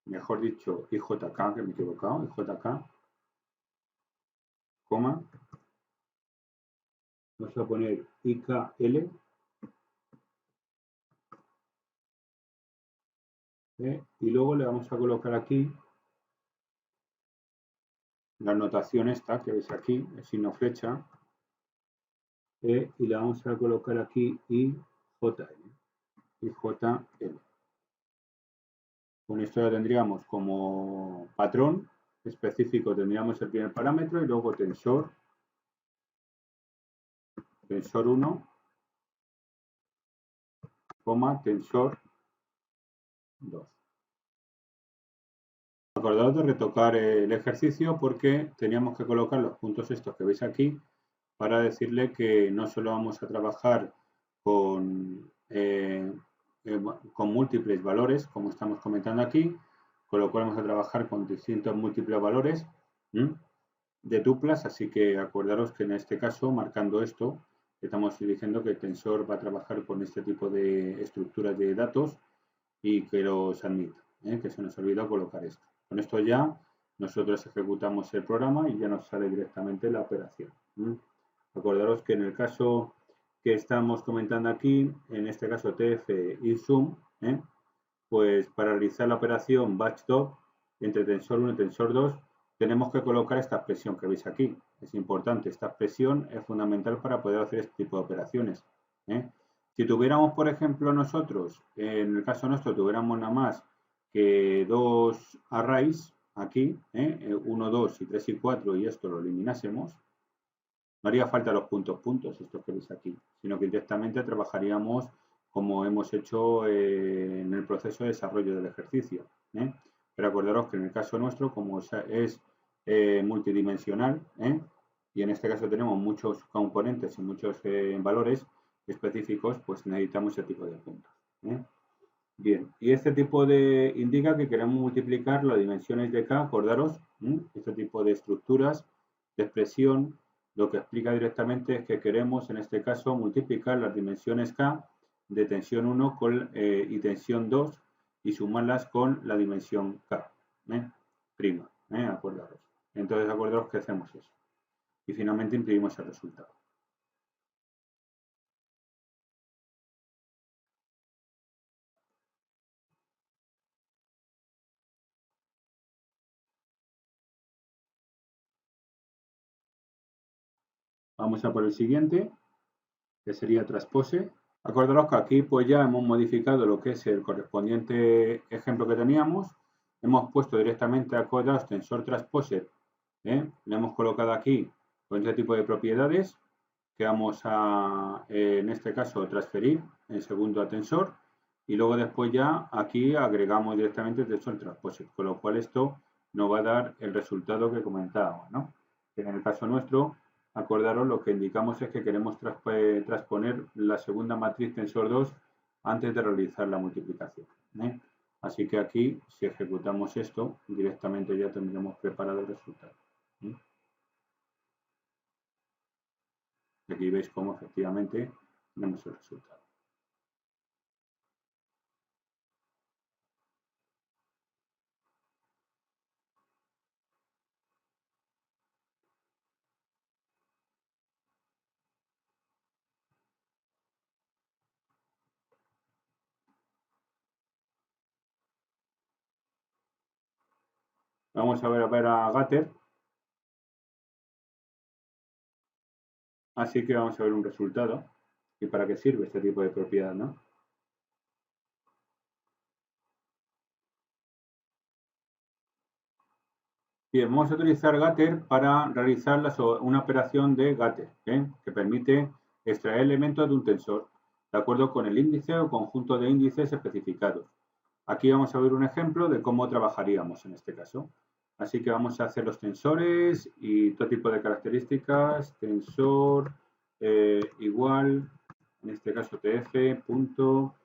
Speaker 1: mejor dicho, IJK, que me he equivocado, IJK, coma, vamos a poner IKL, y luego le vamos a colocar aquí la notación esta que veis aquí, el signo flecha, y le vamos a colocar aquí IJL. Con esto ya tendríamos como patrón específico, tendríamos el primer parámetro y luego tensor 1, tensor 2. Acordaos de retocar el ejercicio porque teníamos que colocar los puntos estos que veis aquí para decirle que no solo vamos a trabajar con múltiples valores, como estamos comentando aquí, con lo cual vamos a trabajar con distintos múltiples valores de tuplas, así que acordaros que en este caso, marcando esto, estamos diciendo que el tensor va a trabajar con este tipo de estructuras de datos y que los admita, que se nos olvidó colocar esto. Con esto ya nosotros ejecutamos el programa y ya nos sale directamente la operación. Acordaros que en el caso que estamos comentando aquí, en este caso TF y Zoom, pues para realizar la operación batch-top entre tensor 1 y tensor 2, tenemos que colocar esta expresión que veis aquí. Es importante, esta expresión es fundamental para poder hacer este tipo de operaciones. Si tuviéramos, por ejemplo, nosotros, en el caso nuestro, tuviéramos nada más que dos arrays aquí, 1, 2 y 3 y 4, y esto lo eliminásemos, no haría falta los puntos, estos que veis aquí, sino que directamente trabajaríamos como hemos hecho en el proceso de desarrollo del ejercicio. Pero acordaros que en el caso nuestro, como es multidimensional, y en este caso tenemos muchos componentes y muchos valores específicos, pues necesitamos ese tipo de puntos. Bien, y este tipo de indica que queremos multiplicar las dimensiones de K, acordaros, este tipo de estructuras de expresión, lo que explica directamente es que queremos, en este caso, multiplicar las dimensiones K de tensión 1 y tensión 2 y sumarlas con la dimensión K, prima, acordaros. Entonces, acordaros que hacemos eso. Y finalmente imprimimos el resultado. Vamos a por el siguiente, que sería transpose. Acordaros que aquí pues ya hemos modificado lo que es el correspondiente ejemplo que teníamos. Hemos puesto directamente a Codas tensor transposer. Le hemos colocado aquí con este tipo de propiedades que vamos a, en este caso, transferir en segundo a tensor. Y luego después ya aquí agregamos directamente el tensor transposer. Con lo cual esto nos va a dar el resultado que comentábamos, ¿no? En el caso nuestro, acordaros, lo que indicamos es que queremos transponer la segunda matriz tensor 2 antes de realizar la multiplicación. Así que aquí, si ejecutamos esto, directamente ya tendremos preparado el resultado. Y aquí veis cómo efectivamente tenemos el resultado. Vamos a ver a Gatter. Así que vamos a ver un resultado. ¿Y para qué sirve este tipo de propiedad, no? Bien, vamos a utilizar Gatter para realizar una operación de Gatter, que permite extraer elementos de un tensor, de acuerdo con el índice o conjunto de índices especificados. Aquí vamos a ver un ejemplo de cómo trabajaríamos en este caso. Así que vamos a hacer los tensores y todo tipo de características. Tensor igual, en este caso tf, punto,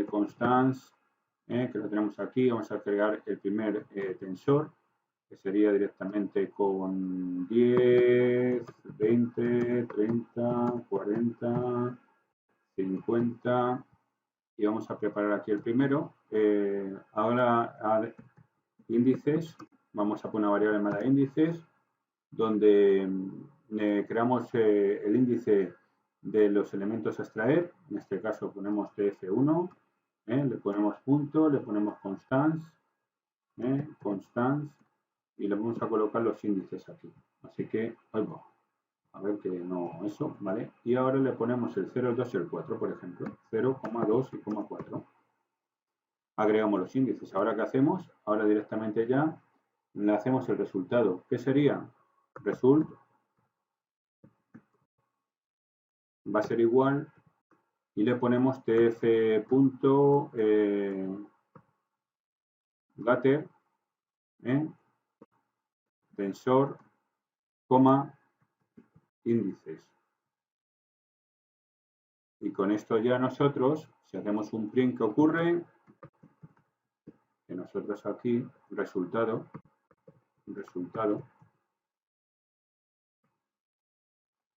Speaker 1: constance, que lo tenemos aquí. Vamos a crear el primer tensor, que sería directamente con 10, 20, 30, 40, 50, y vamos a preparar aquí el primero. Ahora índices, vamos a poner una variable llamada índices, donde creamos el índice de los elementos a extraer. En este caso ponemos tf1, le ponemos punto, le ponemos constance, y le vamos a colocar los índices aquí. Así que, a ver que no, eso, ¿vale? Y ahora le ponemos el 0, el 2 y el 4, por ejemplo. 0, 2 y 4. Agregamos los índices. ¿Ahora qué hacemos? Ahora directamente ya le hacemos el resultado. ¿Qué sería? Result va a ser igual y le ponemos tf.gatter, tensor, índices. Y con esto ya nosotros, si hacemos un print, ¿qué ocurre? Que nosotros aquí, resultado,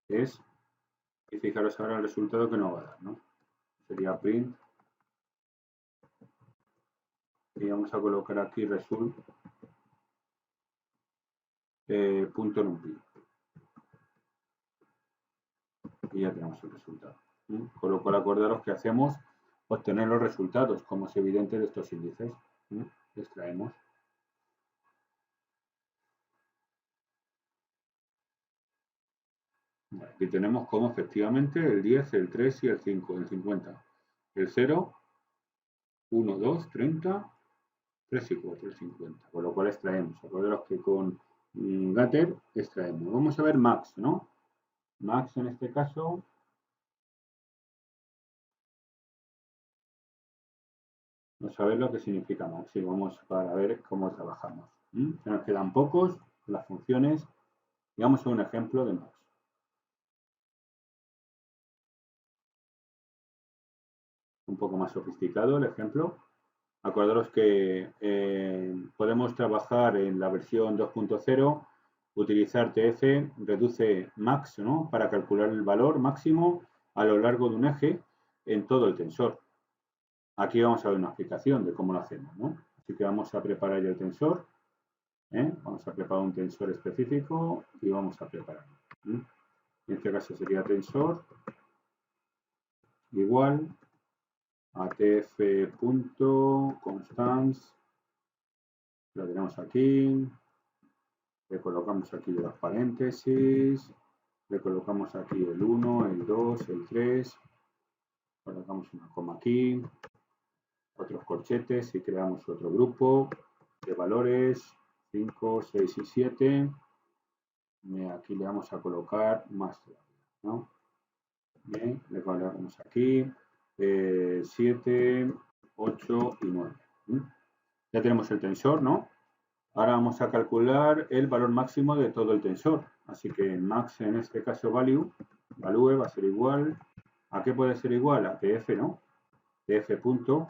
Speaker 1: es, y fijaros ahora el resultado que nos va a dar, ¿no? Sería print, y vamos a colocar aquí result, punto numpy. Y ya tenemos el resultado. Con lo cual acordaros que hacemos obtener los resultados, como es evidente de estos índices. Extraemos. Aquí tenemos como efectivamente el 10, el 3 y el 5, el 50. El 0, 1, 2, 30, 3 y 4, el 50. Con lo cual extraemos. Acordaros que con Gatter extraemos. Vamos a ver Max, ¿no? Max en este caso. No sabéis lo que significa Max. Y vamos para ver cómo trabajamos. Se nos quedan pocos las funciones. Y vamos a un ejemplo de Max. Un poco más sofisticado el ejemplo. Acordaros que podemos trabajar en la versión 2.0, utilizar TF, reduce max, ¿no? Para calcular el valor máximo a lo largo de un eje en todo el tensor. Aquí vamos a ver una explicación de cómo lo hacemos, ¿no? Así que vamos a preparar ya el tensor. Vamos a preparar un tensor específico y vamos a prepararlo. En este caso sería tensor igual a tf.constants. Lo tenemos aquí. Le colocamos aquí los paréntesis. Le colocamos aquí el 1, el 2, el 3. Colocamos una coma aquí. Otros corchetes y creamos otro grupo de valores 5, 6 y 7. Aquí le vamos a colocar más todavía, ¿no? Bien, le colocamos aquí 7, 8 y 9. Ya tenemos el tensor, ¿no? Ahora vamos a calcular el valor máximo de todo el tensor. Así que max, en este caso value va a ser igual. ¿A qué puede ser igual? A tf, ¿no? Tf punto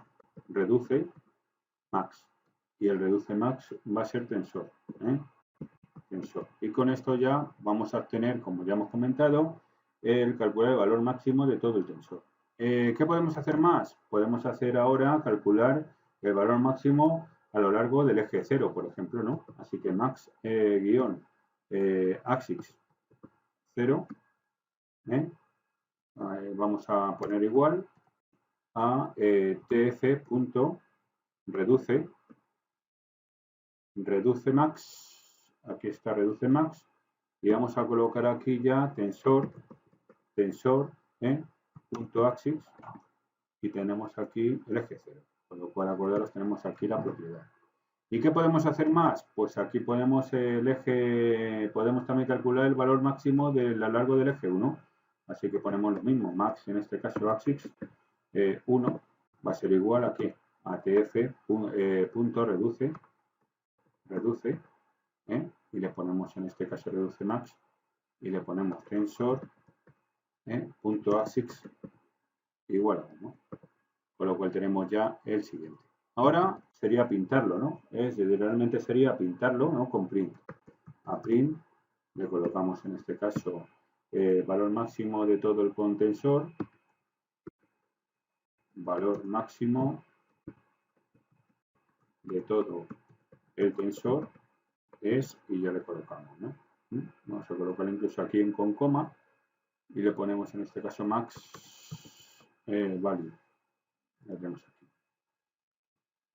Speaker 1: reduce max. Y el reduce max va a ser tensor. Tensor. Y con esto ya vamos a obtener, como ya hemos comentado, el calcular el valor máximo de todo el tensor. ¿Qué podemos hacer más? Podemos hacer ahora calcular el valor máximo a lo largo del eje 0, por ejemplo, ¿no? Así que max axis 0, vamos a poner igual a tf.reduce max, aquí está reduce max, y vamos a colocar aquí ya tensor, punto axis, y tenemos aquí el eje 0, con lo cual acordaros tenemos aquí la propiedad. ¿Y qué podemos hacer más? Pues aquí podemos podemos también calcular el valor máximo de lo largo del eje 1. Así que ponemos lo mismo, max, en este caso axis 1, va a ser igual a ¿qué? A tf punto reduce, y le ponemos en este caso reduce max, y le ponemos tensor, punto axis igual a 1. Con lo cual tenemos ya el siguiente. Ahora sería pintarlo, ¿no? Realmente sería pintarlo, ¿no? Con print. A print le colocamos en este caso valor máximo de todo el contensor, valor máximo de todo el tensor es, y ya le colocamos, ¿no? Vamos a colocar incluso aquí con coma y le ponemos en este caso max value. Lo tenemos aquí.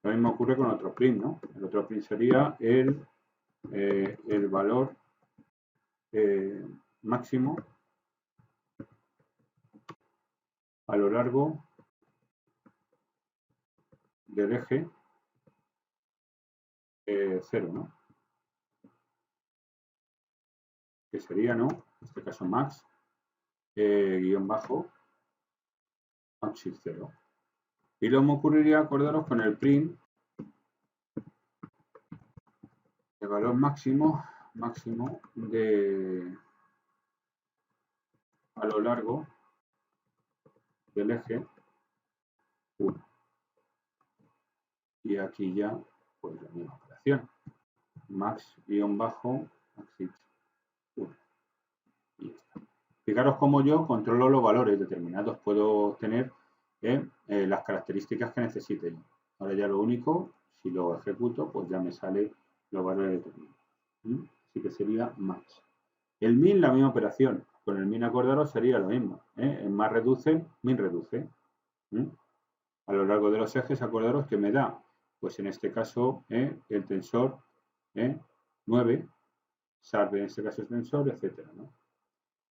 Speaker 1: Lo mismo ocurre con otro print, ¿no? El otro print sería el valor máximo a lo largo del eje 0, ¿no? Que sería, ¿no? En este caso max, guión bajo, axis 0. Y lo mismo ocurriría, acordaros, con el print de valor máximo de a lo largo del eje 1. Y aquí ya, pues la misma operación. Max, guión bajo, axis 1. Y ya está. Fijaros cómo yo controlo los valores determinados. Puedo obtener las características que necesite. Ahora ya lo único, si lo ejecuto, pues ya me sale los valores determinados. Así que sería max. El min, la misma operación. con el min, acordaros, sería lo mismo. El más reduce, min reduce. A lo largo de los ejes, acordaros que me da, pues en este caso, el tensor 9, SARP en este caso es tensor, etcétera, ¿no?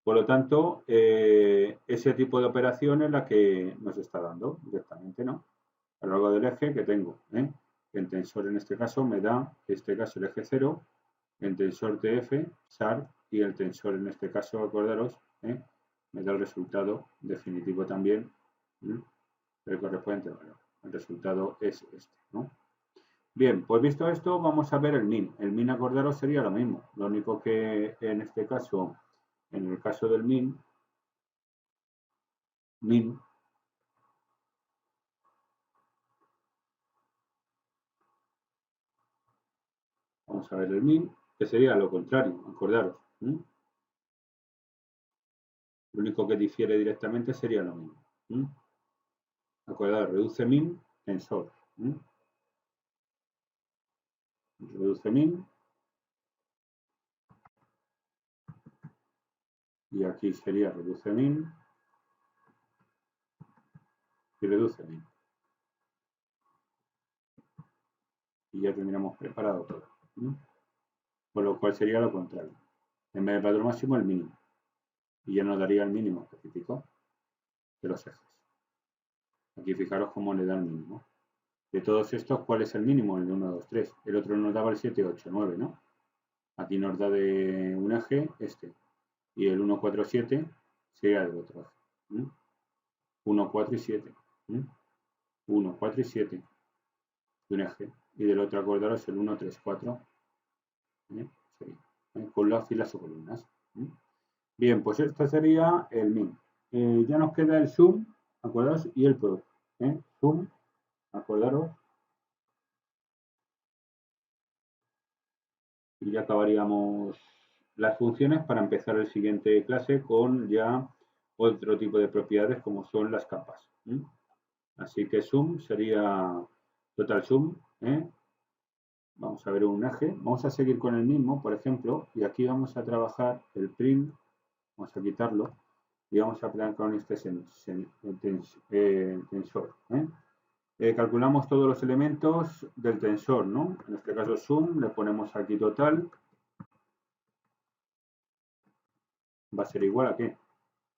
Speaker 1: Por lo tanto, ese tipo de operación es la que nos está dando directamente, ¿no? A lo largo del eje que tengo, el tensor en este caso me da, en este caso el eje 0, el tensor TF, SARP, y el tensor en este caso, acordaros, me da el resultado definitivo también, el correspondiente valor. El resultado es este, ¿no? Bien, pues visto esto, vamos a ver el min. El min, acordaros, sería lo mismo. Lo único que en este caso, en el caso del min, vamos a ver el min, que sería lo contrario, acordaros. Lo único que difiere directamente sería lo mismo. Acordaros, reduce min, tensor. Reduce min. Y aquí sería reduce min. Y reduce min. Y ya tendríamos preparado todo. Por lo cual sería lo contrario. En vez de patrón máximo, el mínimo. Y ya nos daría el mínimo específico de los ejes. Aquí fijaros cómo le da el mínimo. De todos estos, ¿cuál es el mínimo? El de 1, 2, 3. El otro nos daba el 7, 8, 9, ¿no? Aquí nos da de un eje este. Y el 1, 4, 7 sería del otro eje. 1, 4 y 7. 1, 4 y 7 de un eje. Y del otro, acordaros, el 1, 3, 4. Con las filas o columnas. Bien, pues esto sería el min. Ya nos queda el sum, acordaros, y el product. Sum, acordaros. Y ya acabaríamos las funciones para empezar el siguiente clase con ya otro tipo de propiedades como son las capas. Así que sum sería total sum. Vamos a ver un eje. Vamos a seguir con el mismo, por ejemplo, y aquí vamos a trabajar el print. Vamos a quitarlo y vamos a aplicar con este tensor. Calculamos todos los elementos del tensor, ¿no? En este caso sum, le ponemos aquí total. Va a ser igual a ¿qué?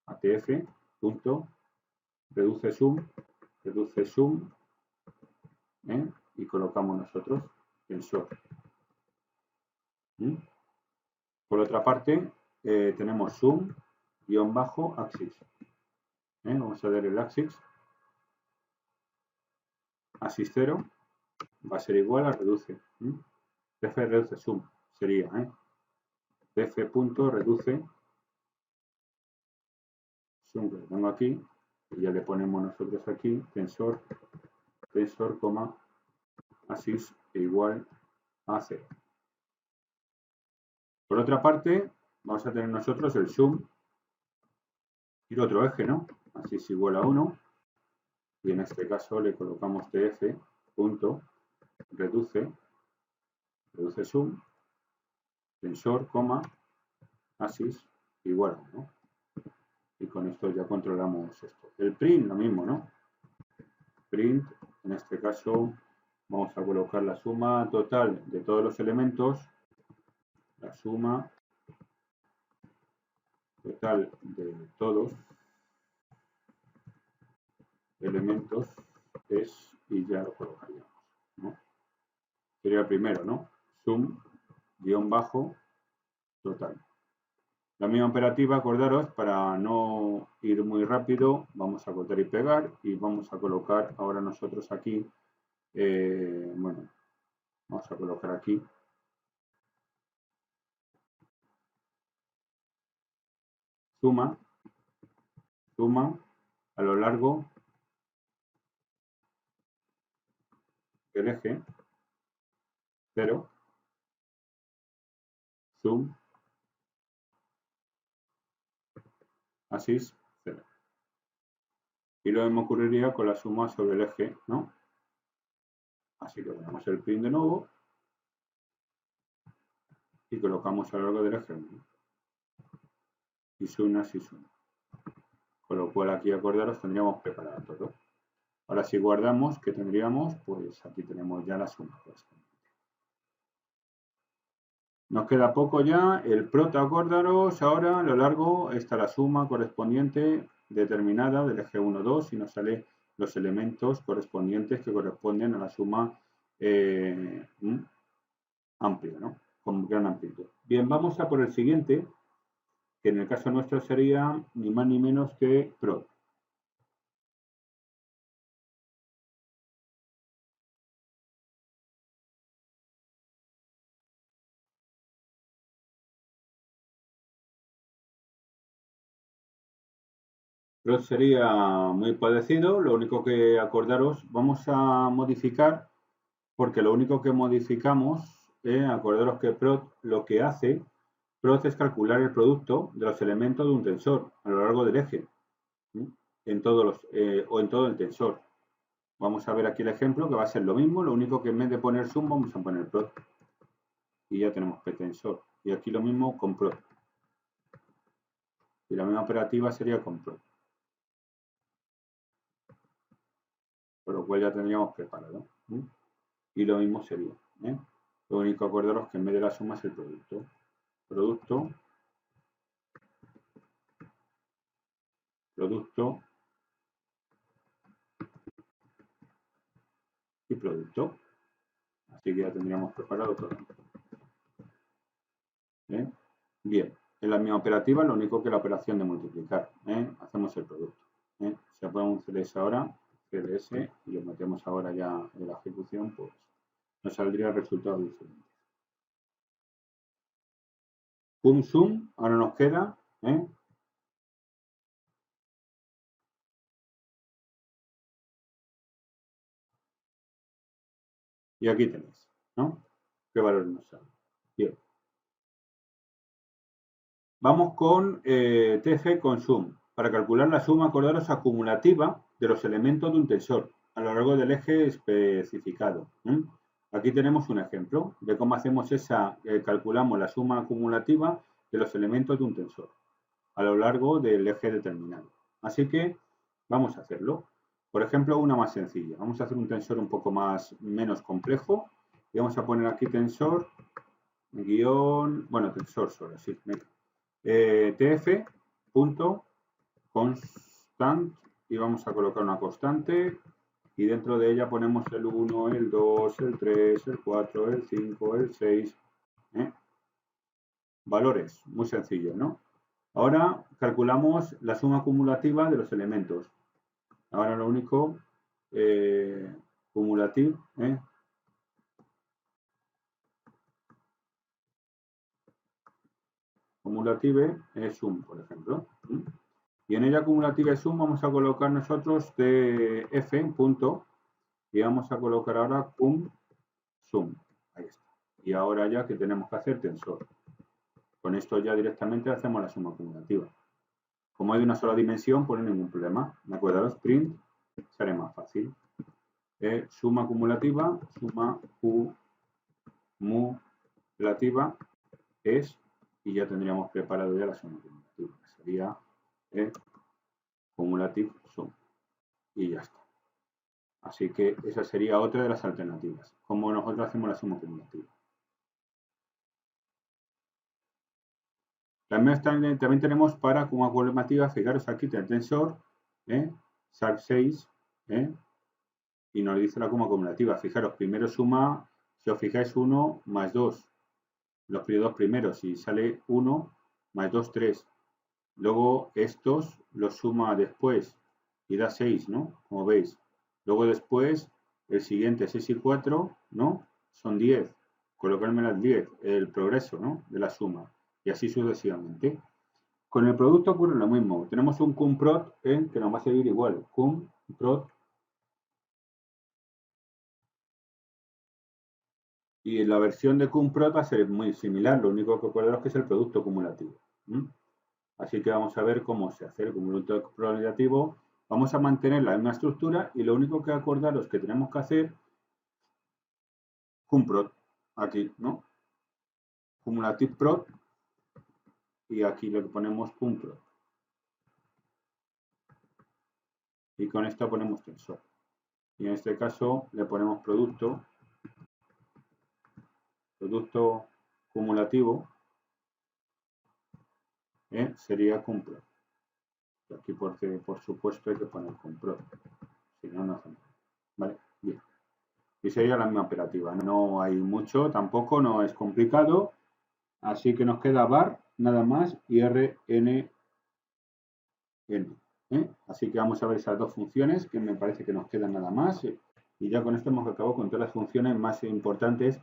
Speaker 1: A tf punto reduce sum, y colocamos nosotros tensor. Por otra parte, tenemos sum guión bajo axis. Vamos a ver el axis. Axis 0 va a ser igual a reduce. Tf reduce sum sería tf punto reduce sum, que lo tengo aquí, y ya le ponemos nosotros aquí tensor, axis igual a 0. Por otra parte, vamos a tener nosotros el sum y el otro eje, ¿no? Axis igual a 1, y en este caso le colocamos tf punto reduce sum, tensor, axis igual a 1. Y con esto ya controlamos esto. El print, lo mismo, ¿no? Print, en este caso, vamos a colocar la suma total de todos los elementos. La suma total de todos elementos es, y ya lo colocaríamos, ¿no? Sería el primero, ¿no? Sum, guión bajo, total. La misma operativa, acordaros, para no ir muy rápido, vamos a cortar y pegar y vamos a colocar ahora nosotros aquí, bueno, vamos a colocar aquí suma a lo largo del eje 0, sum, axis 0. Y lo mismo ocurriría con la suma sobre el eje, ¿no? Así que ponemos el print de nuevo y colocamos a lo largo del eje 1. is una, is una. Con lo cual aquí acordaros tendríamos preparado todo. Ahora si guardamos, ¿qué tendríamos? Pues aquí tenemos ya la suma. Nos queda poco ya. El prot, acordaros, ahora a lo largo está la suma correspondiente determinada del eje 1, 2 y nos sale los elementos correspondientes que corresponden a la suma amplia, ¿no? Con gran amplitud. Bien, vamos a por el siguiente, que en el caso nuestro sería ni más ni menos que prot. Prot sería muy parecido, lo único que acordaros, vamos a modificar, porque lo único que modificamos, acordaros que prot lo que hace, prot es calcular el producto de los elementos de un tensor a lo largo del eje, en todos los, o en todo el tensor. Vamos a ver aquí el ejemplo, que va a ser lo mismo, lo único que en vez de poner sum vamos a poner prot. Y ya tenemos p-tensor. Y aquí lo mismo con prot. Y la misma operativa sería con prot. Por lo cual ya tendríamos preparado. Y lo mismo sería. Lo único, acordaros que en vez de la suma es el producto. Producto. Producto. Y producto. Así que ya tendríamos preparado todo. Bien. En la misma operativa, lo único que la operación de multiplicar. Hacemos el producto. Si ponemos un CLS ahora, CLS, y lo metemos ahora ya en la ejecución, pues nos saldría el resultado diferente. Pum sum, ahora nos queda, y aquí tenéis, ¿no? ¿Qué valor nos sale? Bien. Vamos con TF con sum. Para calcular la suma, acordaros, acumulativa de los elementos de un tensor a lo largo del eje especificado. Aquí tenemos un ejemplo de cómo hacemos esa, calculamos la suma acumulativa de los elementos de un tensor a lo largo del eje determinado. Así que vamos a hacerlo. Por ejemplo, una más sencilla. Vamos a hacer un tensor un poco menos complejo y vamos a poner aquí tensor tensor solo, sí. tf.constant y vamos a colocar una constante y dentro de ella ponemos el 1, el 2, el 3, el 4, el 5, el 6. Valores, muy sencillo, ¿no? Ahora calculamos la suma acumulativa de los elementos. Ahora lo único, cumulativo, cumulative es sum, por ejemplo. Y en ella cumulative sum vamos a colocar nosotros de f punto y vamos a colocar ahora cum sum. Ahí está. Y ahora ya que tenemos que hacer tensor. Con esto ya directamente hacemos la suma acumulativa. Como es de una sola dimensión, pues no hay ningún problema. ¿De acuerdo? Print será más fácil. Suma acumulativa, suma acumulativa es, y ya tendríamos preparado ya la suma acumulativa, que sería cumulative sum. Y ya está. Así que esa sería otra de las alternativas, como nosotros hacemos la suma acumulativa. También tenemos para como acumulativa, fijaros aquí, el tensor, SAR 6, y nos dice la suma acumulativa. Fijaros, primero suma, si os fijáis, 1 más 2, los dos primeros, y sale 1 más 2, 3. Luego estos los suma después y da 6, ¿no? Como veis. Luego después, el siguiente, 6 y 4, ¿no? Son 10. Colocarme las 10, el progreso, ¿no? De la suma. Y así sucesivamente. Con el producto ocurre lo mismo. Tenemos un cumprot que nos va a seguir igual. Cumprot. Y la versión de cumprot va a ser muy similar. Lo único que acordaros que es el producto acumulativo. Así que vamos a ver cómo se hace el producto acumulativo. Vamos a mantener la misma estructura y lo único que acordaros que tenemos que hacer cumprot. Aquí, ¿no? Cumulative prot. y aquí le ponemos punto. Y con esto ponemos tensor. Y en este caso le ponemos producto cumulativo, sería cumplo. Aquí por supuesto hay que poner compro, si no, no hacemos. Vale, bien. Y sería la misma operativa, no hay mucho, tampoco, no es complicado, así que nos queda var, nada más, y rnn. Así que vamos a ver esas dos funciones, que me parece que nos quedan nada más, y ya con esto hemos acabado con todas las funciones más importantes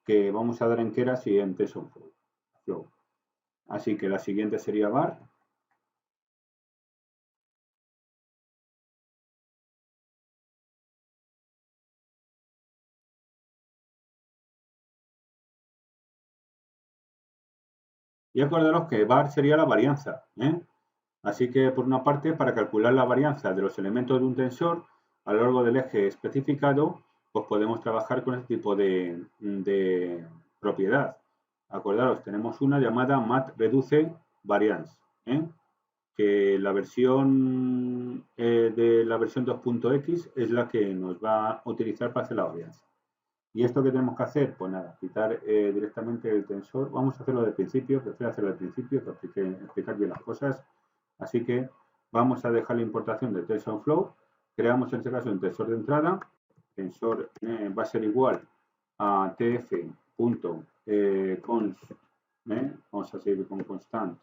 Speaker 1: que vamos a dar en Keras y en TensorFlow. Así que la siguiente sería var. Y acordaros que var sería la varianza. Así que, por una parte, para calcular la varianza de los elementos de un tensor a lo largo del eje especificado, pues podemos trabajar con este tipo de propiedad. Acordaros, tenemos una llamada MathReduce_Variance, que la versión de la versión 2.x es la que nos va a utilizar para hacer la varianza. ¿Y esto qué tenemos que hacer? Pues nada, quitar directamente el tensor. Vamos a hacerlo del principio, prefiero hacerlo del principio para explicar bien las cosas. Así que vamos a dejar la importación de TensorFlow. Creamos en este caso un tensor de entrada. Tensor va a ser igual a tf.const. Vamos a seguir con constant.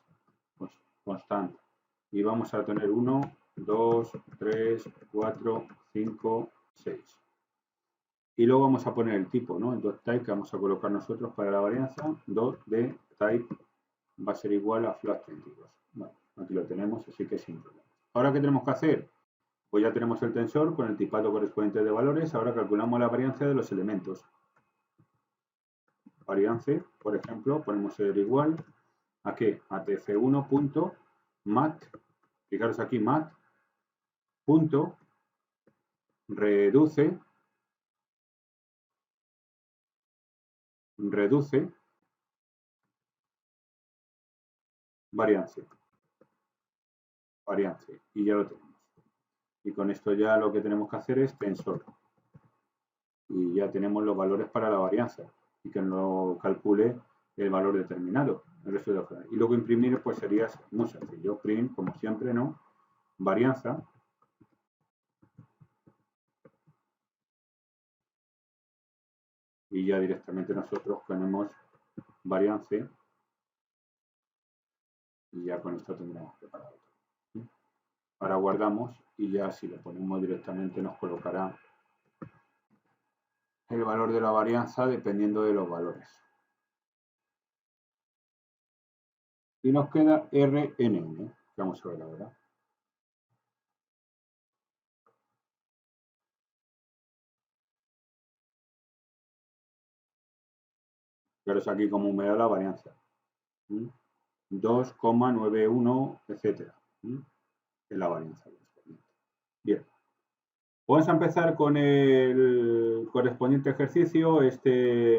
Speaker 1: Y vamos a tener 1, 2, 3, 4, 5, 6. Y luego vamos a poner el tipo, ¿no? El dot_type que vamos a colocar nosotros para la varianza. Dot_type va a ser igual a float32. Bueno, aquí lo tenemos, así que sin problema. Ahora, ¿qué tenemos que hacer? Pues ya tenemos el tensor con el tipado correspondiente de valores. Ahora calculamos la varianza de los elementos. Variance, por ejemplo, ponemos el igual a qué? A tf1.mat. Fijaros aquí, mat.reduce variance. Y ya lo tenemos. Y con esto ya lo que tenemos que hacer es tensor. Y ya tenemos los valores para la varianza. Y que nos calcule el valor determinado. Y luego imprimir pues sería muy sencillo. Print, como siempre, ¿no? Varianza. Y ya directamente nosotros ponemos variance. Y ya con esto tendremos preparado. Ahora guardamos y ya si lo ponemos directamente nos colocará el valor de la varianza dependiendo de los valores. Y nos queda RNN, que vamos a ver ahora. Pero es aquí como me da la varianza. 2,91, etcétera. Es la varianza. Bien. Vamos a empezar con el correspondiente ejercicio.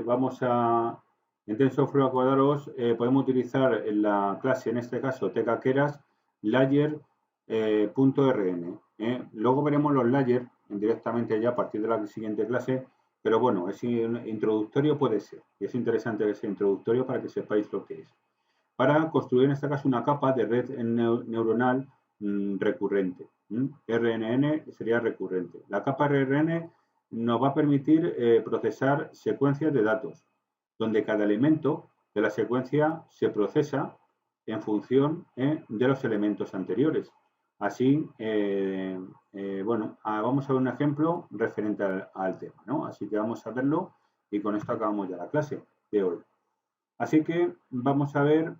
Speaker 1: Vamos a, en TensorFlow, acordaros, podemos utilizar en la clase, en este caso, tkeras, layer.rn. Luego veremos los layers directamente ya a partir de la siguiente clase, pero bueno, es introductorio, puede ser. Y es interesante que sea introductorio para que sepáis lo que es. Para construir, en este caso, una capa de red neuronal recurrente. RNN sería recurrente. La capa RNN nos va a permitir procesar secuencias de datos, donde cada elemento de la secuencia se procesa en función de los elementos anteriores. Así, bueno, vamos a ver un ejemplo referente al tema, ¿no? Así que vamos a verlo y con esto acabamos ya la clase de hoy. Así que vamos a ver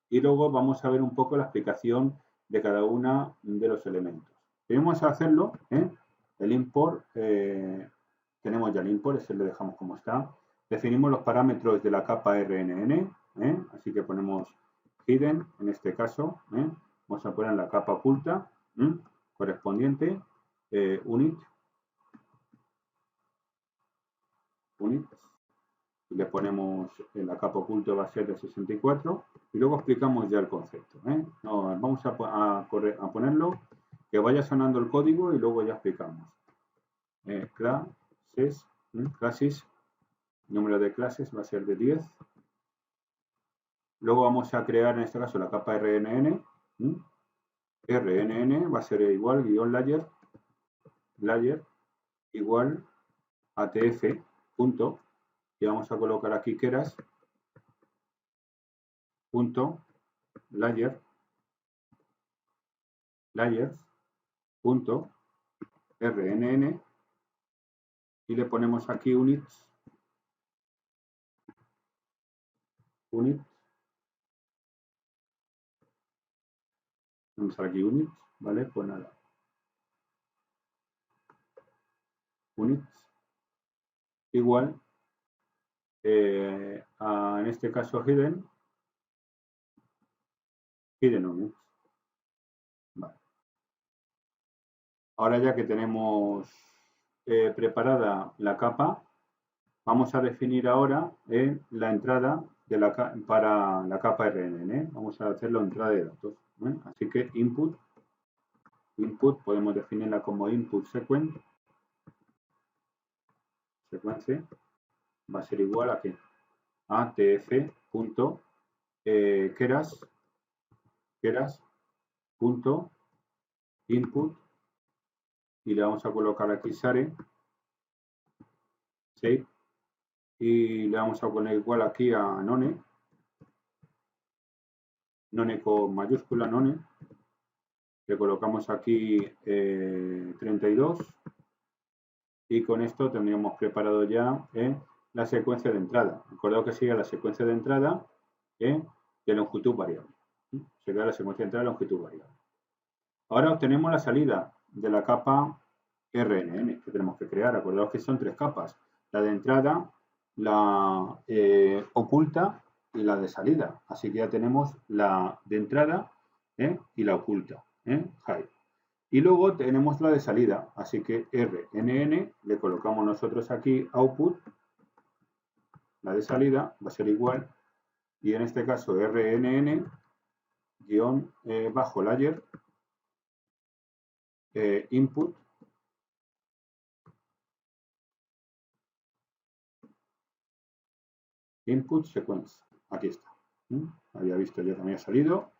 Speaker 1: y luego vamos a ver un poco la explicación de cada uno de los elementos. Vamos a hacerlo, el import, tenemos ya el import, ese lo dejamos como está. Definimos los parámetros de la capa RNN, así que ponemos hidden, en este caso, vamos a poner la capa oculta correspondiente, unit, y le ponemos en la capa oculta va a ser de 64 y luego explicamos ya el concepto. No, vamos a ponerlo, que vaya sonando el código y luego ya explicamos. Classes, número de clases va a ser de 10. Luego vamos a crear en este caso la capa RNN. RNN va a ser igual guión layer igual ATF punto, y vamos a colocar aquí keras punto layers punto RNN y le ponemos aquí units vamos a aquí units, ¿vale? Pues nada, units igual en este caso hidden units. Vale. Ahora ya que tenemos preparada la capa, vamos a definir ahora la entrada para la capa RNN. Vamos a hacerlo entrada de datos. Así que input podemos definirla como input sequence va a ser igual a que atf.keras punto input y le vamos a colocar aquí save y le vamos a poner igual aquí a none con mayúscula none, le colocamos aquí 32 y con esto tendríamos preparado ya la secuencia de entrada. Recordad que sigue la secuencia de entrada de longitud variable. Sería la secuencia de entrada de longitud variable. Ahora obtenemos la salida de la capa RNN que tenemos que crear. Acordaos que son 3 capas. La de entrada, la oculta y la de salida. Así que ya tenemos la de entrada y la oculta. High. Y luego tenemos la de salida. Así que RNN le colocamos nosotros aquí output. La de salida va a ser igual. Y en este caso RNN guión bajo layer input sequence. Aquí está. Había visto yo que me había salido.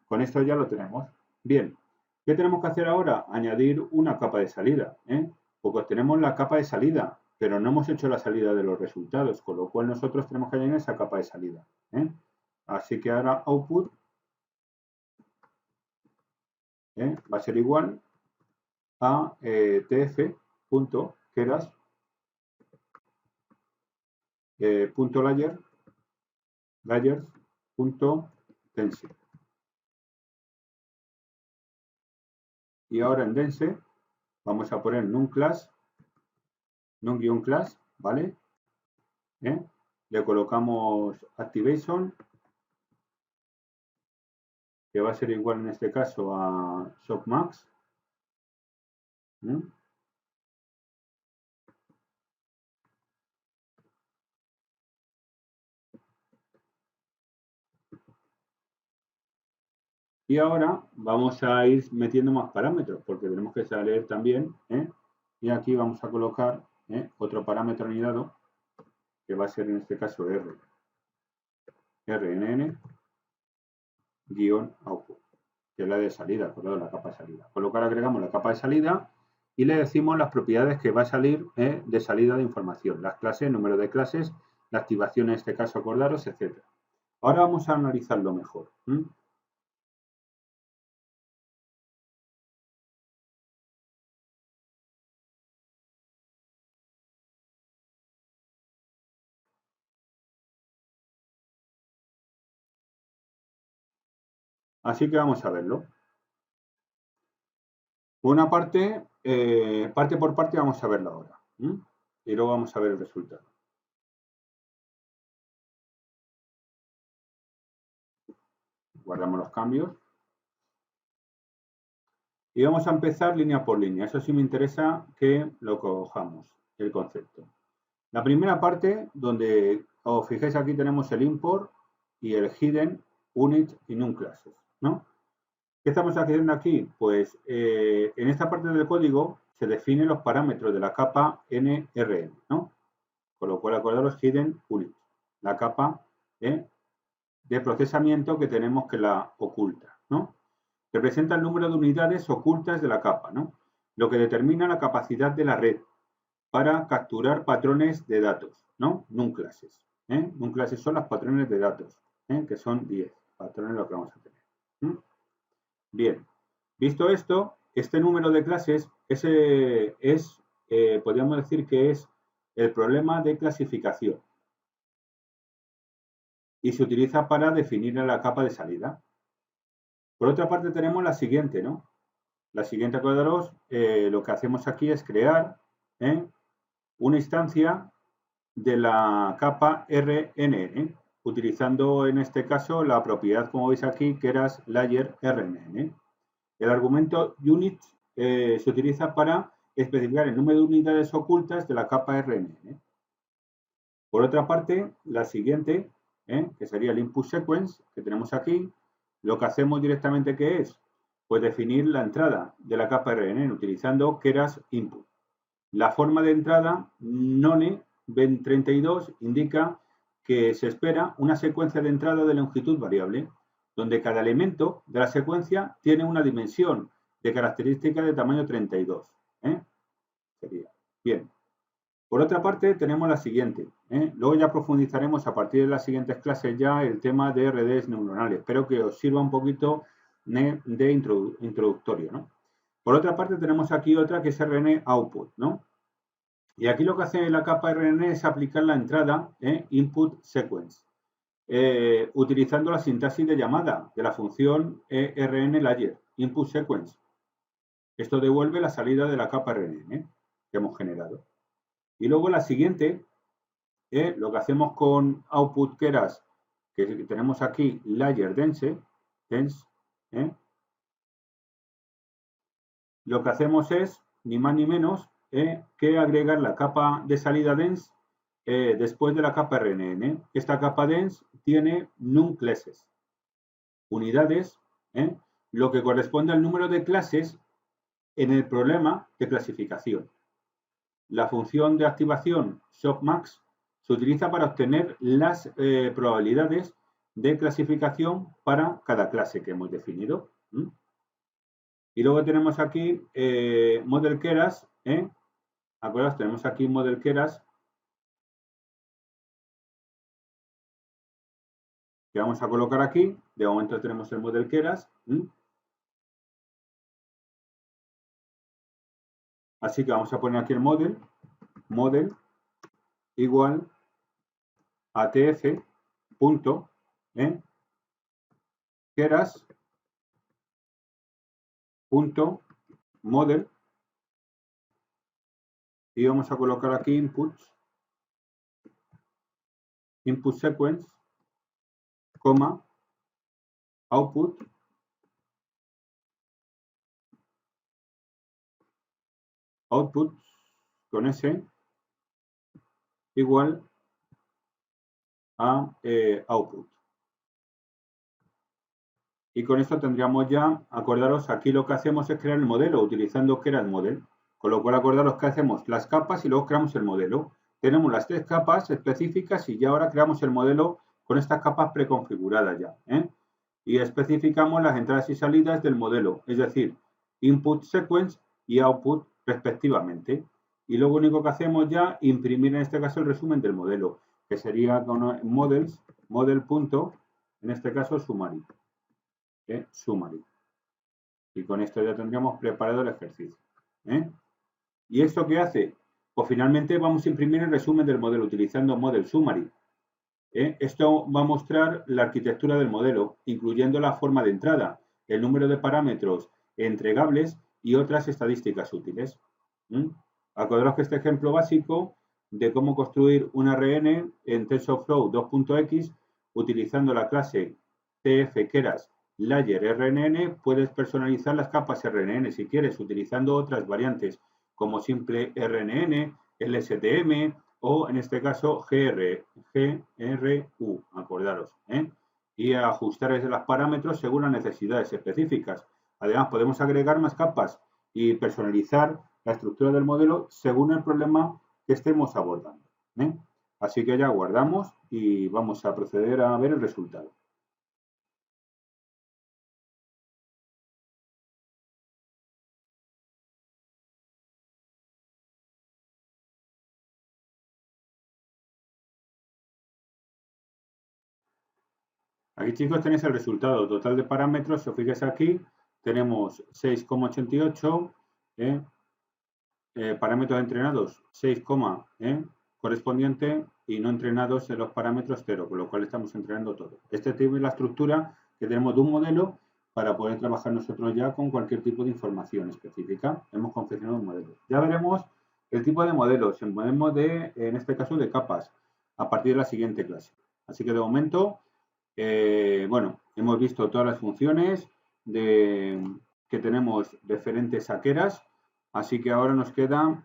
Speaker 1: Con esto ya lo tenemos. Bien. ¿Qué tenemos que hacer ahora? Añadir una capa de salida. Porque tenemos la capa de salida, pero no hemos hecho la salida de los resultados, con lo cual nosotros tenemos que añadir esa capa de salida. Así que ahora output va a ser igual a tf.keras layers.dense. Y ahora en dense vamos a poner num-class, ¿vale? Le colocamos activation, que va a ser igual en este caso a softmax. Y ahora vamos a ir metiendo más parámetros, porque tenemos que saber también, y aquí vamos a colocar otro parámetro anidado, que va a ser en este caso RNN-output, que es la de salida, la capa de salida. Con lo cual agregamos la capa de salida y le decimos las propiedades que va a salir de salida de información, las clases, número de clases, la activación en este caso, acordaros, etc. Ahora vamos a analizarlo mejor. Así que vamos a verlo. Por una parte, parte por parte vamos a verlo ahora. Y luego vamos a ver el resultado. Guardamos los cambios. Y vamos a empezar línea por línea. Eso sí me interesa que lo cojamos, el concepto. La primera parte, donde os fijáis, aquí tenemos el import y el hidden, unit y num classes, ¿no? ¿Qué estamos haciendo aquí? Pues en esta parte del código se definen los parámetros de la capa NRN, ¿no? Con lo cual, acordaros, hidden unit, la capa de procesamiento que tenemos que la oculta, ¿no? Representa el número de unidades ocultas de la capa, ¿no? Lo que determina la capacidad de la red para capturar patrones de datos, ¿no? Num classes. Num classes son los patrones de datos, que son 10 patrones lo que vamos a tener. Bien, visto esto, este número de clases podríamos decir que es el problema de clasificación y se utiliza para definir la capa de salida. Por otra parte tenemos la siguiente, ¿no? La siguiente, acordaros, lo que hacemos aquí es crear una instancia de la capa RNN, utilizando en este caso la propiedad, como veis aquí, que era layer RNN. El argumento unit se utiliza para especificar el número de unidades ocultas de la capa RNN. Por otra parte, la siguiente, que sería el input sequence, que tenemos aquí, lo que hacemos directamente, ¿qué es? Pues definir la entrada de la capa RNN utilizando keras input. La forma de entrada none ben32 indica que se espera una secuencia de entrada de longitud variable, donde cada elemento de la secuencia tiene una dimensión de característica de tamaño 32. Sería. Bien. Por otra parte, tenemos la siguiente. Luego ya profundizaremos a partir de las siguientes clases ya el tema de redes neuronales. Espero que os sirva un poquito de introductorio, ¿no? Por otra parte, tenemos aquí otra que es RN output, ¿no? Y aquí lo que hace la capa RN es aplicar la entrada input sequence, utilizando la sintaxis de llamada de la función RN layer, input sequence. Esto devuelve la salida de la capa RN que hemos generado. Y luego la siguiente, lo que hacemos con output keras, que tenemos aquí layer dense, lo que hacemos es, ni más ni menos, que agregar la capa de salida dense después de la capa RNN. Esta capa dense tiene num classes, unidades, lo que corresponde al número de clases en el problema de clasificación. La función de activación softmax se utiliza para obtener las probabilidades de clasificación para cada clase que hemos definido. Y luego tenemos aquí model keras, ¿acordaos? Tenemos aquí model keras que vamos a colocar aquí. De momento tenemos el model keras. Así que vamos a poner aquí el model igual a tf punto keras punto model y vamos a colocar aquí input sequence, coma, output con S igual a output. Y con esto tendríamos ya, acordaros, aquí lo que hacemos es crear el modelo utilizando keras model. Con lo cual, acordaros que hacemos las capas y luego creamos el modelo. Tenemos las 3 capas específicas y ya ahora creamos el modelo con estas capas preconfiguradas ya. Y especificamos las entradas y salidas del modelo, es decir, input sequence y output respectivamente. Y luego lo único que hacemos ya, imprimir en este caso el resumen del modelo, que sería con models, model punto, en este caso summary. Summary. Y con esto ya tendríamos preparado el ejercicio. ¿Y esto qué hace? Pues finalmente vamos a imprimir el resumen del modelo utilizando model summary. Esto va a mostrar la arquitectura del modelo, incluyendo la forma de entrada, el número de parámetros entregables y otras estadísticas útiles. Acordaros que este ejemplo básico de cómo construir un RN en TensorFlow 2.x utilizando la clase tf-keras layer RNN, puedes personalizar las capas RNN si quieres, utilizando otras variantes como simple RNN, LSTM, o en este caso GRU, acordaros, y ajustar los parámetros según las necesidades específicas. Además, podemos agregar más capas y personalizar la estructura del modelo según el problema que estemos abordando. Así que ya guardamos y vamos a proceder a ver el resultado. Aquí, chicos, tenéis el resultado total de parámetros. Si os fijáis aquí, tenemos 6,88, parámetros entrenados 6, correspondiente, y no entrenados en los parámetros 0, con lo cual estamos entrenando todo. Esta es la estructura que tenemos de un modelo para poder trabajar nosotros ya con cualquier tipo de información específica. Hemos confeccionado un modelo. Ya veremos el tipo de modelos, el modelo en este caso de capas, a partir de la siguiente clase. Así que de momento, bueno, hemos visto todas las funciones que tenemos referentes a Keras. Así que ahora nos queda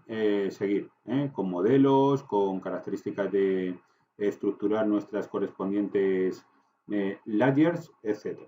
Speaker 1: seguir con modelos, con características de estructurar nuestras correspondientes layers, etc.